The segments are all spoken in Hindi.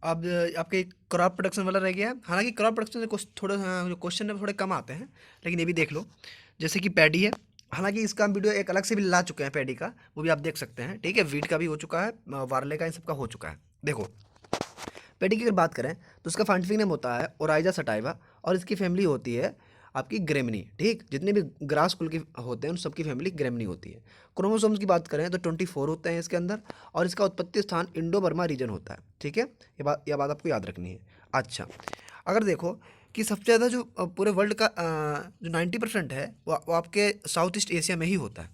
अब आपके क्रॉप प्रोडक्शन वाला रह गया है। हालाँकि क्रॉप प्रोडक्शन से कुछ थोड़ा जो क्वेश्चन है थोड़े कम आते हैं, लेकिन ये भी देख लो। जैसे कि पैडी है, हालाँकि इसका हम वीडियो एक अलग से भी ला चुके हैं पैडी का, वो भी आप देख सकते हैं, ठीक है? व्हीट का भी हो चुका है, वार्ले का इन सब का हो चुका है। देखो, पैडी की अगर बात करें तो उसका साइंटिफिक नेम होता है ओराइजा सटाइवा और इसकी फैमिली होती है आपकी ग्रेमनी, ठीक? जितने भी ग्रास कुल के होते हैं उन सबकी फैमिली ग्रेमनी होती है। क्रोमोसोम्स की बात करें तो 24 होते हैं इसके अंदर और इसका उत्पत्ति स्थान इंडो बर्मा रीजन होता है, ठीक है? ये बात आपको याद रखनी है। अच्छा, अगर देखो कि सबसे ज़्यादा जो पूरे वर्ल्ड का जो 90% है वो आपके साउथ ईस्ट एशिया में ही होता है,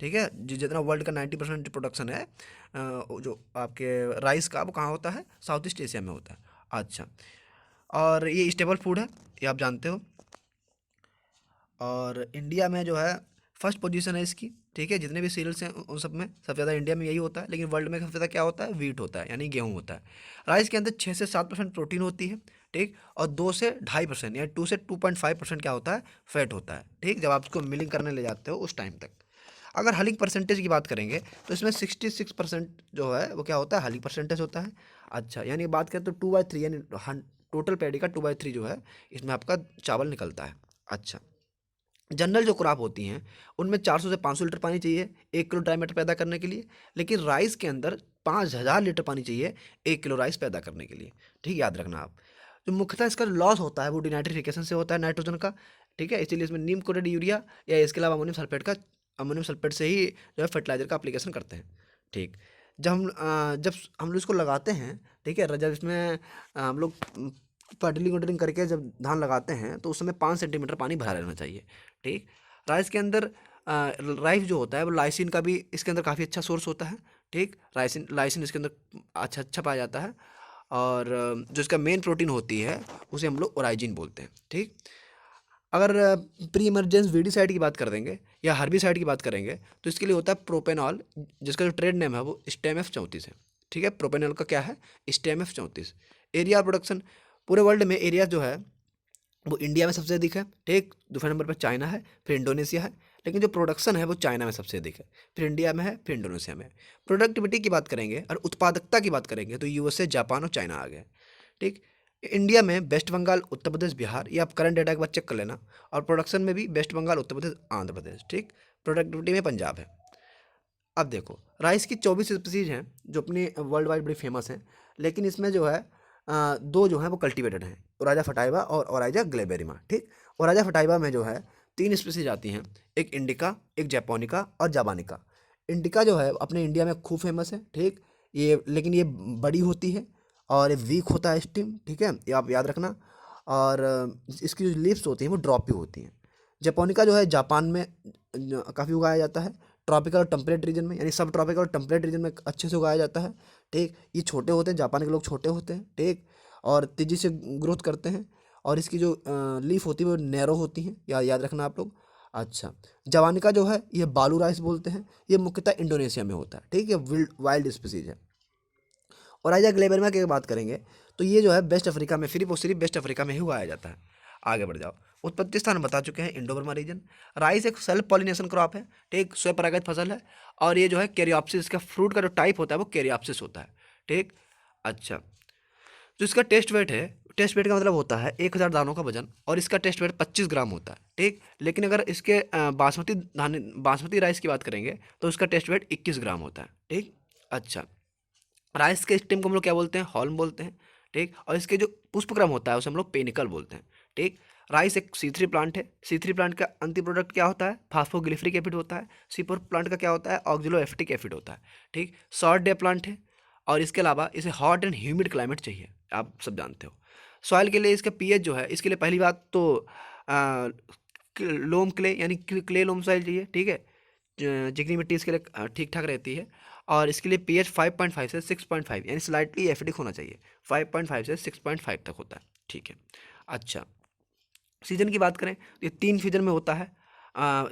ठीक है? जितना वर्ल्ड का 90% जो प्रोडक्शन है जो आपके राइस का, वो कहाँ होता है? साउथ ईस्ट एशिया में होता है। अच्छा, और ये स्टेबल फूड है, ये आप जानते हो। और इंडिया में जो है फर्स्ट पोजीशन है इसकी, ठीक है? जितने भी सीरियल्स हैं उन सब में सबसे ज़्यादा इंडिया में यही होता है, लेकिन वर्ल्ड में सबसे ज़्यादा क्या होता है? व्हीट होता है, यानी गेहूँ होता है। राइस के अंदर 6 से 7% प्रोटीन होती है, ठीक? और 2 से 2.5% यानी 2 से 2.5% क्या होता है? फैट होता है, ठीक? जब आप उसको मिलिंग करने ले जाते हो उस टाइम तक। अगर हलिंग परसेंटेज की बात करेंगे तो इसमें 66% जो है वो क्या होता है? हलिंग परसेंटेज होता है। अच्छा, यानी बात करें तो 2/3 यानी टोटल पैडी का 2/3 जो है इसमें आपका चावल निकलता है। अच्छा, जनरल जो क्रॉप होती हैं उनमें 400 से 500 लीटर पानी चाहिए 1 किलो ड्राई मैटर पैदा करने के लिए, लेकिन राइस के अंदर 5000 लीटर पानी चाहिए 1 किलो राइस पैदा करने के लिए, ठीक? याद रखना आप। जो मुख्यतः इसका लॉस होता है वो डिनाइट्रिफिकेशन से होता है नाइट्रोजन का, ठीक है? इसीलिए इसमें नीम कोटेड यूरिया या इसके अलावा अमोनियम सल्फेट से ही जो है फर्टिलाइजर का एप्लीकेशन करते हैं, ठीक? जब हम लोग इसको लगाते हैं, ठीक है? जब इसमें हम लोग पटलिंग वटलिंग करके जब धान लगाते हैं तो उस समय 5 सेंटीमीटर पानी भरा रहना चाहिए, ठीक? राइस के अंदर राइस जो होता है वो लाइसिन का भी इसके अंदर काफ़ी अच्छा सोर्स होता है, ठीक? लाइसिन लाइसिन इसके अंदर अच्छा अच्छा पाया जाता है। और जो इसका मेन प्रोटीन होती है उसे हम लोग ओराइजिन बोलते हैं, ठीक? अगर प्री इमरजेंस वीडीसाइड की बात कर देंगे या हर्बिसाइड की बात करेंगे तो इसके लिए होता है प्रोपेनॉल, जिसका जो ट्रेड नेम है वो STEM-F34 है, ठीक है? प्रोपेनॉल का क्या है? STEM-F34। एरिया प्रोडक्शन, पूरे वर्ल्ड में एरिया जो है वो इंडिया में सबसे अधिक है, ठीक? दूसरे नंबर पर चाइना है, फिर इंडोनेशिया है, लेकिन जो प्रोडक्शन है वो चाइना में सबसे अधिक है, फिर इंडिया में है, फिर इंडोनेशिया में है। प्रोडक्टिविटी की बात करेंगे और उत्पादकता की बात करेंगे तो USA, जापान और चाइना आ गए, ठीक? इंडिया में वेस्ट बंगाल, उत्तर प्रदेश, बिहार, ये आप करंट डेटा के बाद चेक कर लेना। और प्रोडक्शन में भी वेस्ट बंगाल, उत्तर प्रदेश, आंध्र प्रदेश, ठीक? प्रोडक्टिविटी में पंजाब है। अब देखो, राइस की 24 स्पीसीज हैं जो अपनी वर्ल्ड वाइड बड़ी फेमस हैं, लेकिन इसमें जो है दो जो हैं वो कल्टीवेटेड हैं, ओराजा फटाइवा और ओराजा ग्लेबेरिमा, ठीक? ओराजा फटाइवा में जो है 3 स्पीसीज आती हैं, एक इंडिका, एक जैपोनिका और जाबानिका। इंडिका जो है अपने इंडिया में खूब फेमस है, ठीक? ये लेकिन ये बड़ी होती है और ये वीक होता है स्टिम, ठीक है? ये आप याद रखना। और इसकी जो लीव्स होती हैं वो ड्रॉपी होती हैं। जापानिका जो है जापान में काफ़ी उगाया जाता है, ट्रॉपिकल और टेम्परेट रीजन में, यानी सब ट्रॉपिकल और टेम्परेट रीजन में अच्छे से उगाया जाता है, ठीक? ये छोटे होते हैं, जापान के लोग छोटे होते हैं, ठीक? और तेज़ी से ग्रोथ करते हैं और इसकी जो लीफ होती है वो नैरो होती हैं, याद रखना आप लोग। अच्छा, जवानिका जो है ये बालू राइस बोलते हैं, ये मुख्यतः इंडोनेशिया में होता है, ठीक है? वाइल्ड स्पीसीज है। और आइजा ग्लेबेरिया की बात करेंगे तो ये जो है वेस्ट अफ्रीका में, सिर्फ और सिर्फ वेस्ट अफ्रीका में ही उगाया जाता है। आगे बढ़ जाओ, उत्पत्ति स्थान बता चुके हैं इंडो बर्मा रीजन। राइस एक सेल्फ पॉलिनेशन क्रॉप है, ठीक? स्वपरागित फसल है और ये जो है कैरियोप्सिस, का फ्रूट का जो टाइप होता है वो कैरियोप्सिस होता है, ठीक? अच्छा, जो इसका टेस्ट वेट है, टेस्ट वेट का मतलब होता है 1000 दानों का वजन और इसका टेस्ट वेट 25 ग्राम होता है, ठीक? लेकिन अगर इसके बासमती राइस की बात करेंगे तो उसका टेस्ट वेट 21 ग्राम होता है, ठीक? अच्छा, राइस के स्टेम को हम लोग क्या बोलते हैं? हॉल्म बोलते हैं, ठीक? और इसके जो पुष्पक्रम होता है उसे हम लोग पेनिकल बोलते हैं, ठीक? राइस एक C3 प्लांट है। C3 प्लांट का अंतिम प्रोडक्ट क्या होता है? फास्फोग्लिसरिक एसिड होता है। C4 प्लांट का क्या होता है? ऑक्जेलोएसिटिक एसिड होता है, ठीक? शॉर्ट डे प्लांट है और इसके अलावा इसे हॉट एंड ह्यूमिड क्लाइमेट चाहिए, आप सब जानते हो। सॉइल के लिए इसका पीएच जो है, इसके लिए पहली बात तो आ, लोम क्ले यानी क्ले लोम सॉइल चाहिए, ठीक है? चिकनी मिट्टी इसके लिए ठीक ठाक रहती है और इसके लिए पीएच 5.5 से 6.5 यानी स्लाइटली एसिडिक होना चाहिए। 5.5 से 6.5 तक होता है, ठीक है? अच्छा, सीजन की बात करें तो ये 3 सीजन में होता है।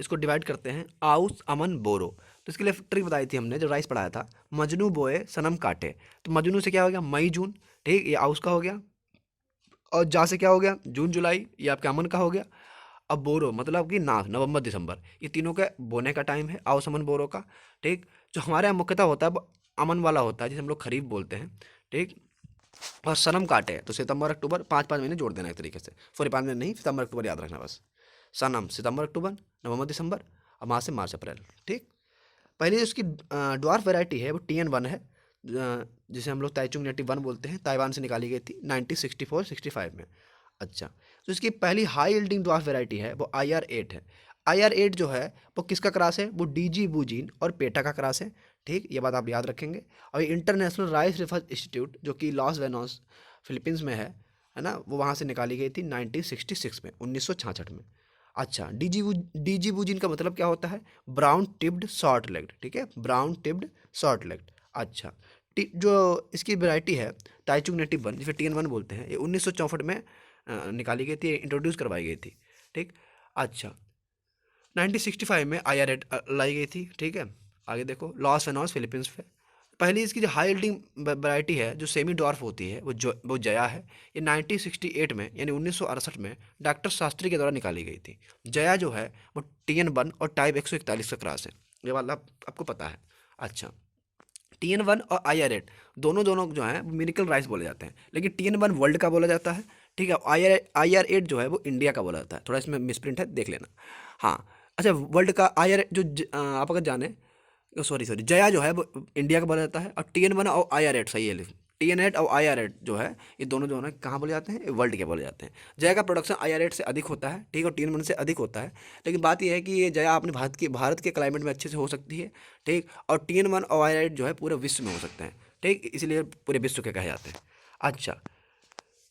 इसको डिवाइड करते हैं आउस, अमन, बोरो। तो इसके लिए ट्रिक बताई थी हमने जब राइस पढ़ाया था, मजनू बोए सनम काटे। तो मजनू से क्या हो गया? मई जून, ठीक? ये आउस का हो गया। और जा से क्या हो गया? जून जुलाई, ये आपके अमन का हो गया। अब बोरो मतलब कि नाथ, नवंबर दिसंबर, ये तीनों का बोने का टाइम है, आओ समन बोरो का, ठीक? जो हमारे यहाँ मुख्यतः होता है वो अमन वाला होता है जिसे हम लोग खरीफ बोलते हैं, ठीक? और सनम काटे है तो सितंबर अक्टूबर, 5 5 महीने जोड़ देना एक तरीके से, सॉरी 5 महीने नहीं, सितंबर अक्टूबर याद रखना बस। सनम सितंबर अक्टूबर, नवंबर दिसंबर, और मार्च से मार्च अप्रैल। ठीक। पहली जो उसकी ड्वार्फ वैरायटी है वो TN1 है, जिसे हम लोग ताइचुंग नेटिव 1 बोलते हैं, ताइवान से निकाली गई थी 1964-65 में। अच्छा, तो इसकी पहली हाई यील्डिंग ड्वार्फ वैरायटी है वो IR8 है। IR8 जो है वो किसका क्रॉस है, वो DG बूजीन और पेटा का क्रॉस है। ठीक, ये बात आप याद रखेंगे। और ये इंटरनेशनल राइस रिसर्च इंस्टीट्यूट जो कि लॉस वेनोस फिलीपींस में है ना, वो वहाँ से निकाली गई थी 1966 में, 1966 में। अच्छा, डीजी बूजिन का मतलब क्या होता है, ब्राउन टिप्ड शॉर्ट लेग्ड। ठीक है, ब्राउन टिप्ड शॉर्ट लेग्ड। अच्छा, जो इसकी वैरायटी है टाइचुंग नेटिव 1 जिसे TN1 बोलते हैं, ये 1964 में निकाली गई थी, इंट्रोड्यूस करवाई गई थी। ठीक। अच्छा, 1965 में IR8 लाई गई थी। ठीक है, आगे देखो, लॉस वेनोस फिलीपींस पे। पहली इसकी जो हाई यील्डिंग वैरायटी है जो सेमी डॉर्फ होती है वो जया है। ये 1968 में यानी 1968 में डॉक्टर शास्त्री के द्वारा निकाली गई थी। जया जो है वो TN1 और टाइप 141 का क्रॉस है, ये वाला आपको पता है। अच्छा, TN1 और IR8 दोनों दोनों जो हैं मिरेकल राइस बोले जाते हैं, लेकिन TN1 वर्ल्ड का बोला जाता है। ठीक है, IR8 जो है वो इंडिया का बोला जाता है, थोड़ा इसमें मिसप्रिंट है, देख लेना। हाँ। अच्छा, वर्ल्ड का IR जो आप अगर जाने, सॉरी सॉरी, जया जो है वो इंडिया का बोला जाता है, और TN1 और IR8 सही है, TN8 और IR8 जो है ये दोनों जो है कहाँ बोले जाते हैं, वर्ल्ड के बोले जाते हैं। जया का प्रोडक्शन IR8 से अधिक होता है, ठीक है, और TN1 से अधिक होता है। लेकिन बात यह है कि ये जया अपने भारत के क्लाइमेट में अच्छे से हो सकती है। ठीक, और TN1 और IR8 जो है पूरे विश्व में हो सकते हैं। ठीक, इसलिए पूरे विश्व के कहे जाते हैं। अच्छा,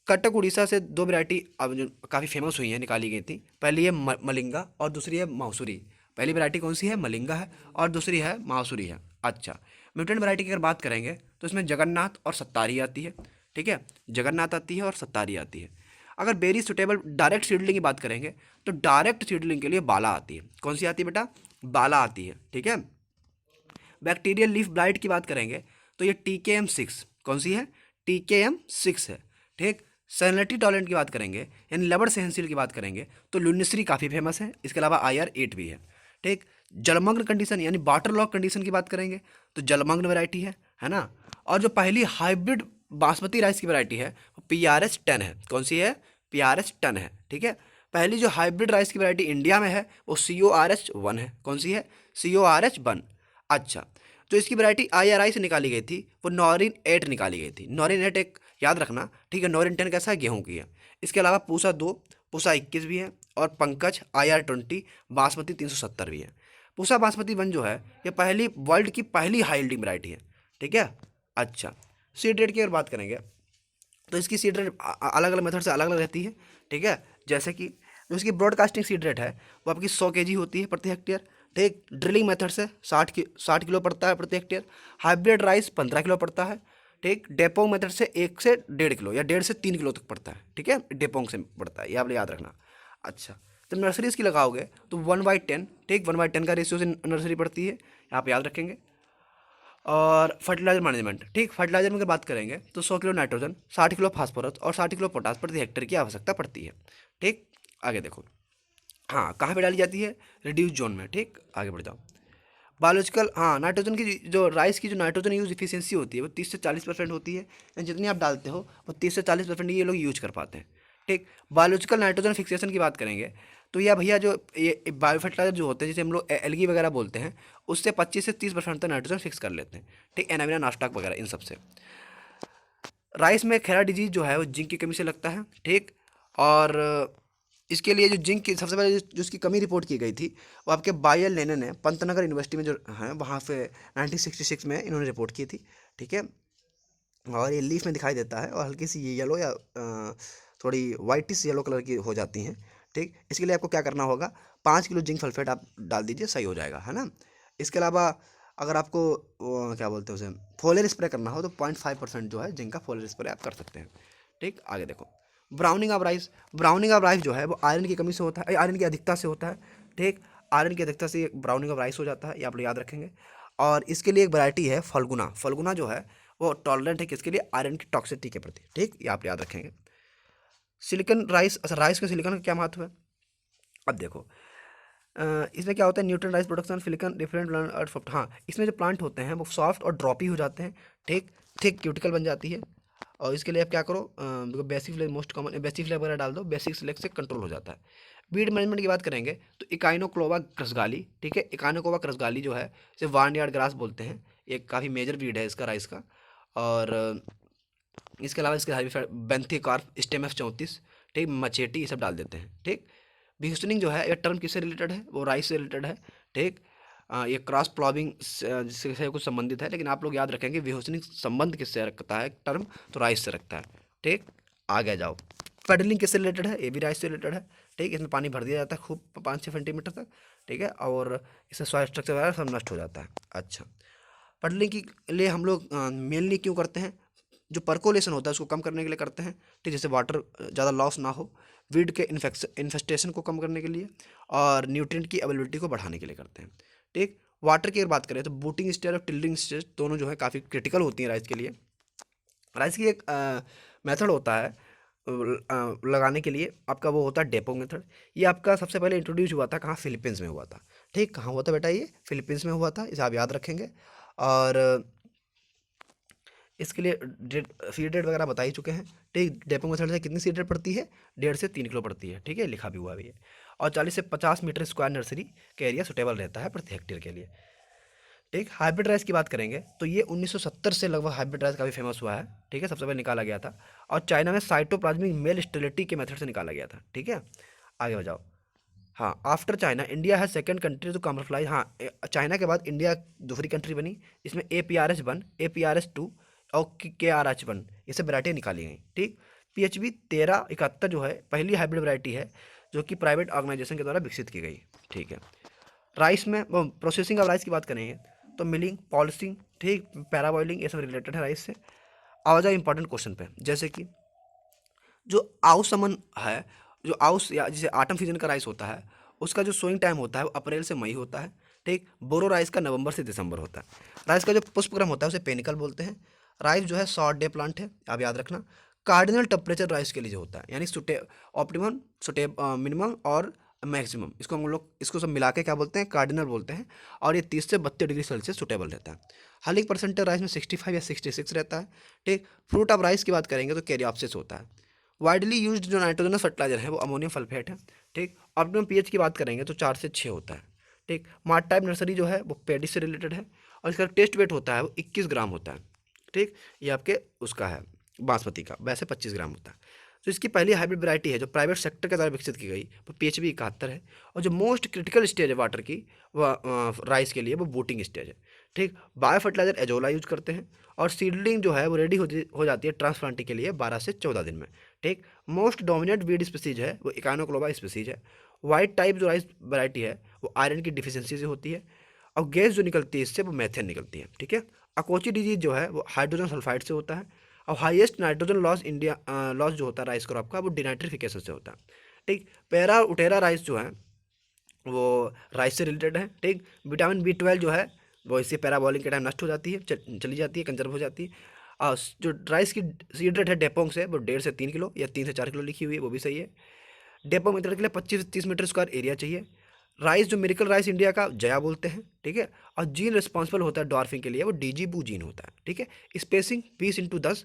कटक उड़ीसा से दो वैरायटी अब जो काफ़ी फेमस हुई हैं, निकाली गई थी। पहली है मलिंगा और दूसरी है मासूरी। पहली वैरायटी कौन सी है, मलिंगा है, और दूसरी है मासूरी है। अच्छा, म्यूटेंट वैरायटी की अगर बात करेंगे तो इसमें जगन्नाथ और सत्तारी आती है। ठीक है, जगन्नाथ आती है और सत्तारी आती है। अगर बेरी सुटेबल डायरेक्ट सीडलिंग की बात करेंगे तो डायरेक्ट सीडलिंग के लिए बाला आती है। कौन सी आती है बेटा, बाला आती है। ठीक है, बैक्टीरियल लीफ ब्लाइट की बात करेंगे तो ये TKM6, कौन सी है, TKM6 है। ठीक, सैलिनिटी टॉलरेंट की बात करेंगे यानी लवण सहनशील की बात करेंगे तो लुनिश्री काफ़ी फेमस है, इसके अलावा IR8 भी है। ठीक, जलमग्न कंडीशन यानी वाटर लॉक कंडीशन की बात करेंगे तो जलमग्न वैरायटी है ना। और जो पहली हाइब्रिड बासमती राइस की वैरायटी है वो PRS10 है। कौन सी है, PRS10 है। ठीक है, पहली जो हाइब्रिड राइस की वैरायटी इंडिया में है वो CORH1 है। कौन सी है, CORH1। अच्छा, जो इसकी वैरायटी IRI से निकाली गई थी वो नॉरिन 8 निकाली गई थी। नॉरिन 8 एक याद रखना, ठीक है, नॉरिन 10 कैसा है, गेहूं की है। इसके अलावा पूसा 2, पूसा 21 भी है, और पंकज IR20, बासमती 370 भी है। पूसा बासमती 1 जो है ये पहली वर्ल्ड की पहली हाई यील्डिंग वैरायटी है। ठीक है। अच्छा, सीड रेट की अगर बात करेंगे तो इसकी सीड रेट अलग अलग मेथड से अलग अलग रहती है। ठीक है, जैसे कि जो इसकी ब्रॉडकास्टिंग सीड रेट है वो आपकी 100 kg होती है प्रति हेक्टेयर। ठीक, ड्रिलिंग मेथड से 60 किलो पड़ता है प्रति हेक्टेयर। हाइब्रिड राइस 15 किलो पड़ता है। ठीक, डेपोंग मेथड से 1 से 1.5 किलो या 1.5 से 3 किलो तक पड़ता है। ठीक है, डेपोंग से पड़ता है, ये आप याद रखना। अच्छा, जब नर्सरी इसकी लगाओगे तो 1/10, ठीक, 1/10 का रेशियो से नर्सरी पड़ती है, आप याद रखेंगे। और फर्टिलाइजर मैनेजमेंट, ठीक, फर्टिलाइजर में अगर बात करेंगे तो 100 किलो नाइट्रोजन, 60 किलो फास्फोरस और 60 किलो पोटास प्रति हेक्टेयर की आवश्यकता पड़ती है। ठीक, आगे देखो, हाँ कहाँ पे डाली जाती है, रिड्यूस जोन में। ठीक, आगे बढ़ जाओ। बायोलॉजिकल, हाँ, नाइट्रोजन की जो राइस की जो नाइट्रोजन यूज इफिशियंसी होती है वो 30 से 40% होती है, यानी जितनी आप डालते हो वो 30 से 40% ये लोग यूज कर पाते हैं। ठीक, बायोलॉजिकल नाइट्रोजन फिक्सेशन की बात करेंगे तो यह भैया जो ये बायो फर्टिलाइजर जो होते हैं जिसे हम लोग एलगी वगैरह बोलते हैं, उससे 25 से 30% तक नाइट्रोजन फिक्स कर लेते हैं। ठीक, एनामिना नास्टाक वगैरह इन सब से। राइस में खैरा डिजीज जो है वो जिंक की कमी से लगता है। ठीक, और इसके लिए जो जिंक की सबसे पहले जो उसकी कमी रिपोर्ट की गई थी वो आपके बायल लेने ने पंतनगर यूनिवर्सिटी में जो है वहाँ पे 1966 में इन्होंने रिपोर्ट की थी। ठीक है, और ये लीफ में दिखाई देता है और हल्की सी ये येलो या थोड़ी वाइटिश येलो कलर की हो जाती हैं। ठीक, इसके लिए आपको क्या करना होगा, 5 किलो जिंक सल्फेट आप डाल दीजिए, सही हो जाएगा, है ना। इसके अलावा अगर आपको क्या बोलते हैं उसे फोलियर स्प्रे करना हो तो 0.5% जो है जिंक का फोलियर स्प्रे आप कर सकते हैं। ठीक, आगे देखो, browning of rice. Browning of rice जो है वो आयरन की कमी से होता है, आयरन की अधिकता से होता है। ठीक, आयरन की अधिकता से ब्राउनिंग ऑफ राइस हो जाता है, ये आप लोग याद रखेंगे। और इसके लिए एक वैरायटी है फल्गुना। फल्गुना जो है वो टॉलरेंट है किसके लिए, आयरन की टॉक्सिसिटी के प्रति। ठीक, ये आप याद रखेंगे। सिलिकॉन राइस, अच्छा राइस के सिलिकॉन का क्या महत्व है, अब देखो इसमें क्या होता है, neutron rice production silicon different अर्थ हाँ, इसमें जो प्लांट होते हैं वो सॉफ्ट और ड्रॉपी हो जाते हैं। ठीक, थिक क्यूटिकल बन जाती है और इसके लिए आप क्या करो, basic flag most common basic flag वगैरह डाल दो, बेसिक फ्लैग से कंट्रोल हो जाता है। बीड मैनेजमेंट की बात करेंगे तो इकाइनोक्लोवा क्रसगाली, ठीक है, इकाइनोक्लोवा क्रसगाली जो है इसे वार्नयार्ड ग्रास बोलते हैं, ये काफ़ी मेजर बीड है इसका राइस का। और इसके अलावा इसके हाइब्रिड बेंथीकॉर्प स्टेम F34, ठीक, मचेटी, ये सब डाल देते हैं, ठीक। बिहुसनिंग जो है ये टर्म किससे रिलेटेड है, वो राइस से रिलेटेड है, ठीक। ये क्रॉस प्लॉबिंग से कुछ संबंधित है, लेकिन आप लोग याद रखेंगे बिहुसनिंग संबंध किससे रखता है टर्म, तो राइस से रखता है, ठीक। आगे जाओ, पेडलिंग किससे रिलेटेड है, ये भी राइस से रिलेटेड है, ठीक। इसमें पानी भर दिया जाता है खूब 5-6 सेंटीमीटर तक, ठीक है, और इससे सॉइल स्ट्रक्चर वगैरह सब नष्ट हो जाता है। अच्छा, पेडलिंग के लिए हम लोग मेनली क्यों करते हैं, जो पर्कोलेशन होता है उसको कम करने के लिए करते हैं, ठीक, जैसे वाटर ज़्यादा लॉस ना हो, वीड के इन्फेस्टेशन को कम करने के लिए, और न्यूट्रिएंट की अवेलेबिलिटी को बढ़ाने के लिए करते हैं, ठीक। वाटर की अगर बात करें तो बूटिंग स्टेज और टिल्डिंग स्टेज दोनों जो है काफ़ी क्रिटिकल होती हैं राइस के लिए। राइस की एक मेथड होता है लगाने के लिए, आपका वो होता है डेपो मेथड। ये आपका सबसे पहले इंट्रोड्यूस हुआ था कहाँ, फिलीपींस में हुआ था, ठीक। कहाँ हुआ था बेटा, ये फिलीपींस में हुआ था, इसे आप याद रखेंगे। और इसके लिए सीड रेट वगैरह बता ही चुके हैं, ठीक। डेपो मेथड से कितनी सीड रेट पड़ती है, 1.5 से 3 किलो पड़ती है, ठीक है, लिखा भी हुआ भी है। और 40 से 50 मीटर स्क्वायर नर्सरी का एरिया सुटेबल रहता है प्रति हेक्टेयर के लिए, ठीक। हाइब्रिड राइस की बात करेंगे तो ये 1970 से लगभग हाइब्रिड राइस काफ़ी फेमस हुआ है, ठीक है, सबसे पहले निकाला गया था, और चाइना में साइटोप्लाज्मिक मेल स्टेरिलिटी के मेथड से निकाला गया था, ठीक है। आगे बढ़ाओ। हाँ, आफ्टर चाइना इंडिया है सेकंड कंट्री टू कमर्शलाइज। हाँ, चाइना के बाद इंडिया दूसरी कंट्री बनी, इसमें APRS1, APRS2 और KRH1 ये सब वैरायटी निकाली गई, ठीक। PHB 1371 जो है पहली हाइब्रिड वैरायटी है जो कि प्राइवेट ऑर्गेनाइजेशन के द्वारा विकसित की गई, ठीक है। राइस में प्रोसेसिंग ऑफ राइस की बात करेंगे तो मिलिंग, पॉलिशिंग, ठीक, पैराबॉइलिंग, ये सब रिलेटेड है राइस से। आ जाओ इंपॉर्टेंट क्वेश्चन पे, जैसे कि जो आउस समन है, जो आउस या जिसे आटम सीजन का राइस होता है, उसका जो सोइंग टाइम होता है वो अप्रैल से मई होता है, ठीक। बोरो राइस का नवंबर से दिसंबर होता है। राइस का जो पुष्पक्रम होता है उसे पेनिकल बोलते हैं। राइस जो है शॉर्ट डे प्लांट है, आप याद रखना। कार्डिनल टेम्परेचर राइस के लिए जो होता है, यानी ऑप्टिमम, मिनिमम और मैक्सिमम, इसको हम लोग इसको सब मिला के क्या बोलते हैं, कार्डिनल बोलते हैं। और ये 30 से 32 डिग्री सेल्सियस सुटेबल रहता है। हलिंग परसेंटेज राइस में 65 या 66 रहता है, ठीक। फ्रूट ऑफ राइस की बात करेंगे तो कैरियोप्सिस होता है। वाइडली यूज्ड जो नाइट्रोजनस फर्टिलाइजर है वो अमोनियम सल्फेट है, ठीक। ऑप्टिमम पीएच की बात करेंगे तो 4 से 6 होता है, ठीक। मार्ट टाइप नर्सरी जो है वो पेडी से रिलेटेड है, और इसका टेस्ट वेट होता है वो 21 ग्राम होता है, ठीक। ये आपके उसका है बासमती का, वैसे 25 ग्राम होता है। तो इसकी पहली हाइब्रिड वैरायटी है जो प्राइवेट सेक्टर के द्वारा विकसित की गई, वो PHB 71 है। और जो मोस्ट क्रिटिकल स्टेज है वाटर की, वह राइस के लिए वो बूटिंग स्टेज है, ठीक। बायो फर्टिलाइजर एजोला यूज करते हैं, और सीडलिंग जो है वो रेडी हो जाती है ट्रांसप्लांटिंग के लिए 12 से 14 दिन में, ठीक। मोस्ट डोमिनेंट वीड स्पीसीज है वो इकानोक्लोवा स्पीसीज है। वाइट टाइप जो राइस वैरायटी है वो आयरन की डिफिशियंसी से होती है, और गैस जो निकलती है इससे वो मेथेन निकलती है, ठीक है। अकोची डिजीज जो है वो हाइड्रोजन सल्फाइड से होता है। और हाईएस्ट नाइट्रोजन लॉस जो होता है राइस क्रॉप का वो डिनाइट्रिफिकेशन से होता है, ठीक। पैरा उटेरा राइस जो है वो राइस से रिलेटेड है, ठीक। विटामिन B12 जो है वो इससे पैराबॉलिंग के टाइम नष्ट हो जाती है, चली जाती है, कंजर्व हो जाती है। और जो राइस की सीड रेट है डेपोंग से वो 1.5 से 3 किलो या 3 से 4 किलो लिखी हुई है, वो भी सही है। डेपोंग मेथड के लिए 25 से 30 मीटर स्क्वायर एरिया चाहिए। राइस जो मिरेकल राइस इंडिया का जया बोलते हैं, ठीक है। और जीन रिस्पॉन्सिबल होता है डॉर्फिंग के लिए वो डीजीबू जीन होता है, ठीक है। स्पेसिंग 20x10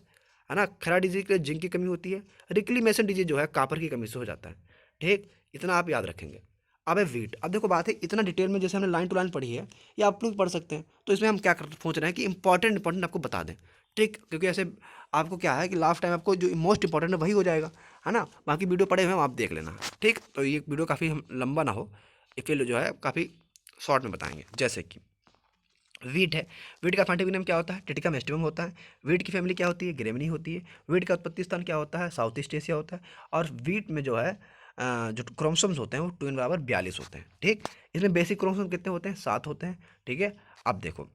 है ना। खरा डिजीज के लिए जिंक की कमी होती है। रिक्लीमेशन डिजीज जो है कापर की कमी से हो जाता है, ठीक। इतना आप याद रखेंगे। अब है वीट। अब देखो बात है इतना डिटेल में, जैसे हमने लाइन टू लाइन पढ़ी है, ये आप लोग पढ़ सकते हैं, तो इसमें हम क्या कर सोच रहे हैं कि इंपॉर्टेंट आपको बता दें, ठीक। क्योंकि ऐसे आपको क्या है कि लास्ट टाइम आपको जो मोस्ट इंपॉर्टेंट है वही हो जाएगा, है ना। बाकी वीडियो पढ़े हुए हैं आप देख लेना, ठीक। तो ये वीडियो काफ़ी लंबा ना हो, इसके लिए जो है काफ़ी शॉर्ट में बताएंगे। जैसे कि वीट है, वीट का साइंटिफिक नेम क्या होता है, टिटिका मेस्टिवम होता है। वीट की फैमिली क्या होती है, ग्रेमिनी होती है। वीट का उत्पत्ति स्थान क्या होता है, साउथ ईस्ट एशिया होता है। और वीट में जो है जो क्रोमोसोम्स होते हैं वो 2 × 42 होते हैं, ठीक। इसमें बेसिक क्रोमोसोम कितने होते हैं, 7 होते हैं, ठीक है। अब देखो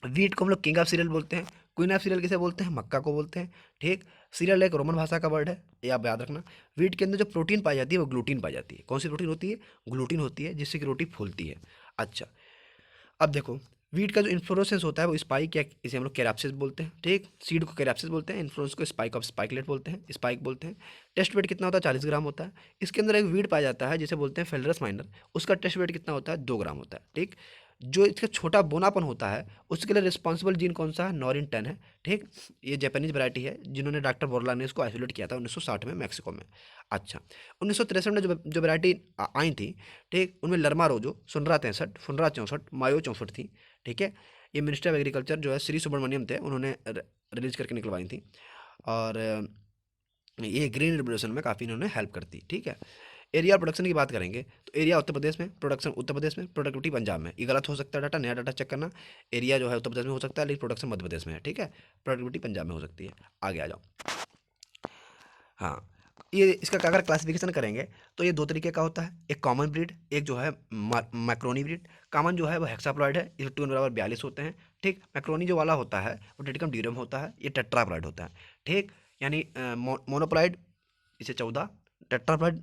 वीट को हम लोग किंग ऑफ सीरियल बोलते हैं। क्वीन ऑफ सीरियल किसे बोलते हैं, मक्का को बोलते हैं, ठीक। सीरियल एक रोमन भाषा का वर्ड है, ये आप याद रखना। वीट के अंदर जो प्रोटीन पाई जाती है वो ग्लूटीन पाई जाती है। कौन सी प्रोटीन होती है, ग्लूटीन होती है, जिससे कि रोटी फूलती है। अच्छा, अब देखो वीट का जो इन्फ्लोरेसेंस होता है वो स्पाइक, या इसे हम लोग कैराप्सिस बोलते हैं, ठीक। सीड को कैराप्सिस बोलते हैं, इन्फ्लोरेंस को स्पाइक ऑफ स्पाइकलेट बोलते हैं, स्पाइक बोलते हैं। टेस्ट वेट कितना होता है, 40 ग्राम होता है। इसके अंदर एक वीट पाया जाता है जिसे बोलते हैं फेलरस माइनर, उसका टेस्ट वेट कितना होता है, 2 ग्राम होता है, ठीक। जो इसका छोटा बोनापन होता है उसके लिए रिस्पॉन्सिबल जीन कौन सा है, नॉरिन 10 है। ठीक, ये जापानीज वैरायटी है जिन्होंने डॉक्टर बोरला ने इसको आइसोलेट किया था 1960 में मैक्सिको में। अच्छा, 1963 में जो वैरायटी आई थी, ठीक, उनमें लरमा रोजो, सुनरा 63, फुनरा 64, मायो 64 थी। ठीक है, ये मिनिस्टर ऑफ एग्रीकल्चर जो है श्री सुब्रमण्यम थे, उन्होंने रिलीज करके निकलवाई थी। और ये ग्रीन रिवोल्यूशन में काफ़ी इन्होंने हेल्प करती। ठीक है, एरिया प्रोडक्शन की बात करेंगे तो एरिया उत्तर प्रदेश में, प्रोडक्शन उत्तर प्रदेश में, प्रोडक्टिविटी पंजाब में। ये गलत हो सकता है डाटा, नया डाटा चेक करना। एरिया जो है उत्तर प्रदेश में हो सकता है लेकिन प्रोडक्शन मध्य प्रदेश में है। ठीक है, प्रोडक्टिविटी पंजाब में हो सकती है। आगे आ जाओ। हाँ, ये इसका अगर क्लासिफिकेशन करेंगे तो ये दो तरीके का होता है, एक कॉमन ब्रीड, एक जो है मैक्रोनी ब्रीड। कॉमन जो है वो हेक्साप्लॉइड है, इसमें 2 बराबर 42 होते हैं। ठीक, मैक्रोनी जो वाला होता है वो टेट्रिकम ड्यूरम होता है, ये टेट्राप्लॉइड होता है। ठीक, यानी मोनोप्लॉइड इसे 14, टेट्राप्लॉइड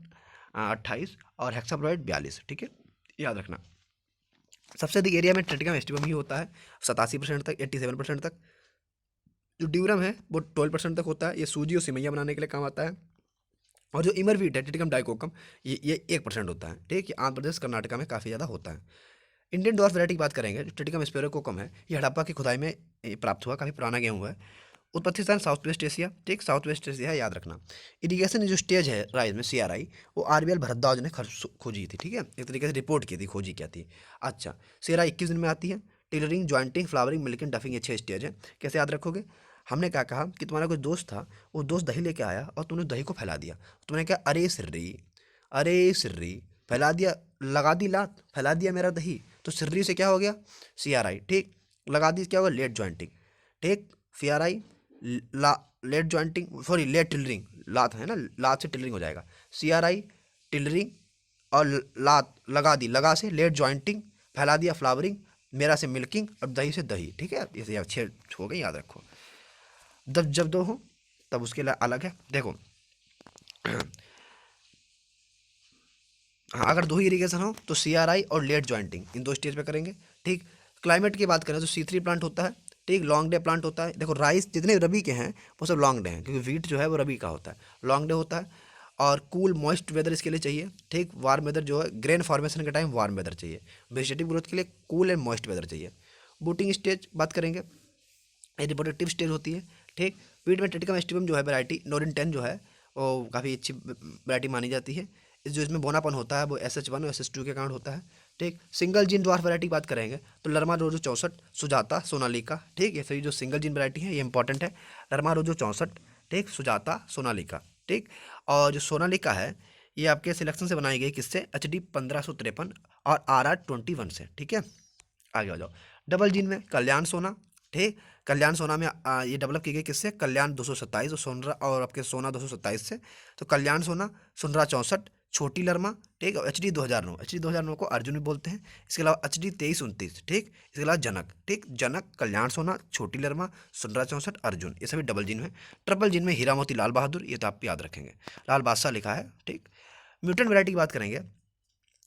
28 और हेक्साप्लॉइड 42। ठीक है, याद रखना। सबसे अधिक एरिया में टेट्रिकम एस्टिवम ही होता है 87% तक, 87% तक। जो ड्यूरम है वो 12% तक होता है, ये सूजी और सिमैया बनाने के लिए काम आता है। और जो इमरवीट है टिटिकम डाइकोकम, ये 1% होता है। ठीक, ये आंध्र प्रदेश कर्नाटका में काफ़ी ज़्यादा होता है। इंडियन डॉर्फ वैरायटी की बात करेंगे, जो टिटिकम स्पेरोकोकम है, ये हड़प्पा की खुदाई में प्राप्त हुआ, काफ़ी पुराना गेहूँ है। उत्पत्ति स्थान साउथ वेस्ट एशिया। ठीक, साउथ वेस्ट एशिया है, याद रखना। इरिगेशन जो स्टेज है राइज में CRI, वो RBL भरद्वाज ने खोजी थी। ठीक है, एक तरीके से रिपोर्ट की थी, खोजी क्या थी। अच्छा, CRI 21 दिन में आती है। टेलरिंग, जॉइंटिंग, फ्लावरिंग, मिल्किंग, डफिंग, ये 6 स्टेज है। कैसे याद रखोगे, हमने क्या कहा कि तुम्हारा कोई दोस्त था, वो दोस्त दही लेके आया और तुमने दही को फैला दिया। तुमने कहा अरे सिर्री, अरे सिर्री, फैला दिया, लगा दी लात, फैला दिया मेरा दही, तो सिर्री से क्या हो गया, CRI। ठीक, लगा दी क्या होगा, लेट जॉइंटिंग। ठीक, CRI ला, late jointing, sorry late tillering, लात है ना, लात से टिलरिंग हो जाएगा। CRI टिलरिंग और लात लगा दी, लगा से लेट जॉइंटिंग, फैला दिया फ्लावरिंग, मेरा से मिल्किंग और दही से दही। ठीक है, ये अच्छे हो गए, याद रखो। जब दो हो तब उसके लिए अलग है। देखो हाँ, अगर दो ही इरीगेशन हो तो CRI और लेट जॉइंटिंग, इन दो स्टेज पे करेंगे। ठीक, क्लाइमेट की बात करें तो C3 प्लांट होता है। ठीक, लॉन्ग डे प्लांट होता है। देखो राइस जितने रबी के हैं वो सब लॉन्ग डे हैं, क्योंकि वीट जो है वो रबी का होता है, लॉन्ग डे होता है। और कूल मॉइस्ट वेदर इसके लिए चाहिए। ठीक, वार्म वेदर जो है ग्रेन फॉर्मेशन के टाइम वार्म वेदर चाहिए, वेजिटेटिव ग्रोथ के लिए कूल एंड मॉइस्ट वेदर चाहिए। बूटिंग स्टेज बात करेंगे, ये रिप्रोडक्टिव स्टेज होती है। ठीक, वीट में टिटिकम एस्टिवम जो है वैरायटी नोरिन 10 जो है वो काफ़ी अच्छी वैरायटी मानी जाती है। जो इसमें बोनापन होता है वो SH1 और SH2 के कारण होता है। ठीक, सिंगल जीन द्वार वैरायटी की बात करेंगे तो लरमा रोजो 64, सुजाता, सोनालिका। ठीक, ये सभी जो सिंगल जीन वैरायटी है ये इंपॉर्टेंट है। लरमा रोजो 64, ठीक, सुजाता, सोनालिका। ठीक, और जो सोनालिका है ये आपके सिलेक्शन से बनाई गई, किससे, HD 1553 और RR21 से। ठीक है, आगे आ जाओ। डबल जीन में कल्याण सोना। ठीक, कल्याण सोना में ये डेवलप की गई किससे, कल्याण 227 और सोनरा और आपके सोना 227 से। तो कल्याण सोना, सुनरा 64, छोटी लरमा। ठीक, और HD 2009, HD 2009 को अर्जुन भी बोलते हैं। इसके अलावा HD 2329। ठीक, इसके अलावा जनक। ठीक, जनक, कल्याण सोना, छोटी लरमा, सुनरा 64, अर्जुन, ये सभी डबल जीन में। ट्रिपल जीन में हीरा मोती लाल बहादुर, ये तो आप याद रखेंगे, लाल बादशाह लिखा है। ठीक, म्यूटेंट वैरायटी की बात करेंगे,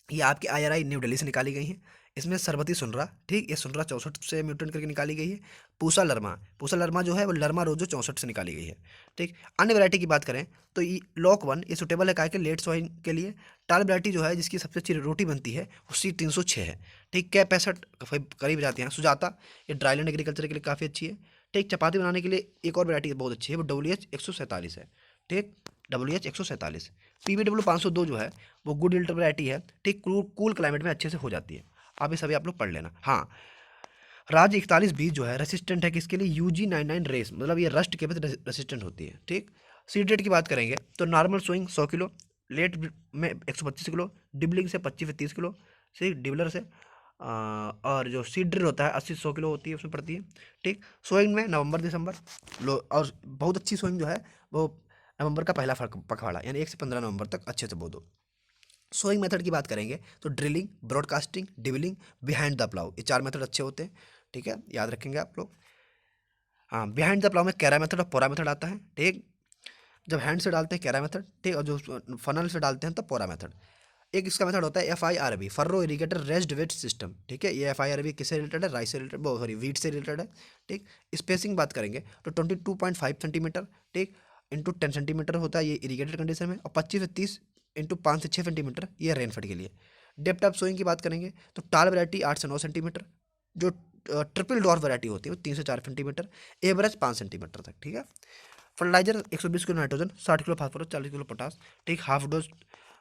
ये आपकी IRI न्यू दिल्ली से निकाली गई है। इसमें सरबती सुनरा, ठीक, ये सुनरा 64 से म्यूटेंट करके निकाली गई है। पूसा लरमा, पूसा लरमा जो है वो लरमा रोजो 64 से निकाली गई है। ठीक, अन्य वैरायटी की बात करें तो ये लॉक 1 ये सुटेबल है काय के लेट सोइंग के लिए। टाल वैरायटी जो है जिसकी सबसे अच्छी रोटी बनती है वो C306 है। ठीक, क्या 65 करीब जाती हैं। सुजाता, ये ड्राईलैंड एग्रीकल्चर के लिए काफ़ी अच्छी है। ठीक, चपाती बनाने के लिए एक और वैरायटी बहुत अच्छी है, वो WH 147 है। ठीक, WH 147। PBW 502 जो है वो गुड इल्टर वैरायटी है। ठीक, कूल क्लाइमेट में अच्छे से हो जाती है। आप ये सभी आप लोग पढ़ लेना। हाँ, राज 4120 जो है रेसिस्टेंट है किसके लिए, UG99 रेस, मतलब ये रस्ट के प्रति रेसिस्टेंट होती है। ठीक, सीड रेट की बात करेंगे तो नॉर्मल सोइंग 100 किलो, लेट में 125 किलो, डिबलिंग से 25 से 30 किलो, ठीक, डिबलर से और जो सीड ड्रिल होता है 80-100 किलो होती है, उसमें पड़ती है। ठीक, सोइंग में नवंबर दिसंबर लो, और बहुत अच्छी सोइंग जो है वो नवंबर का पहला पखवाड़ा, यानी 1 से 15 नवंबर तक अच्छे से बो दो। सोइंग मेथड की बात करेंगे तो drilling, broadcasting, dibbling, behind the plough, ये 4 मेथड अच्छे होते हैं। ठीक है, याद रखेंगे आप लोग। हाँ, बिहाइंड द प्लाउ में कैरा मेथड और पोरा मेथड आता है। ठीक, जब हैंड से डालते हैं कैरा मेथड, ठीक, और जो फनल से डालते हैं तब पोरा मेथड। एक इसका मेथड होता है FIRB, furrow इरिगेटर raised wait system. ठीक है, ये FIRB किससे रिलेटेड है, राइस से रिलेटेड, सॉरी वीट से रिलेटेड है। ठीक, स्पेसिंग बात करेंगे तो 22.5 सेंटीमीटर, ठीक, इंटू 10 सेंटीमीटर होता है ये इरीगेटेड कंडीशन में, और 25 से 30 इंटू 5 से 6 सेंटीमीटर ये रेनफेड के लिए। डेप्थ ऑफ सोइंग की बात करेंगे तो टाल वैरायटी 8 से 9 सेंटीमीटर, जो ट्रिपल डॉर्फ वैरायटी होती है वो 3 से 4 सेंटीमीटर, एवरेज 5 सेंटीमीटर तक, ठीक है। Fertiliser 120 kilo nitrogen, 60 kilo phosphorus, 40 kilo potash, ठीक। हाफ डोज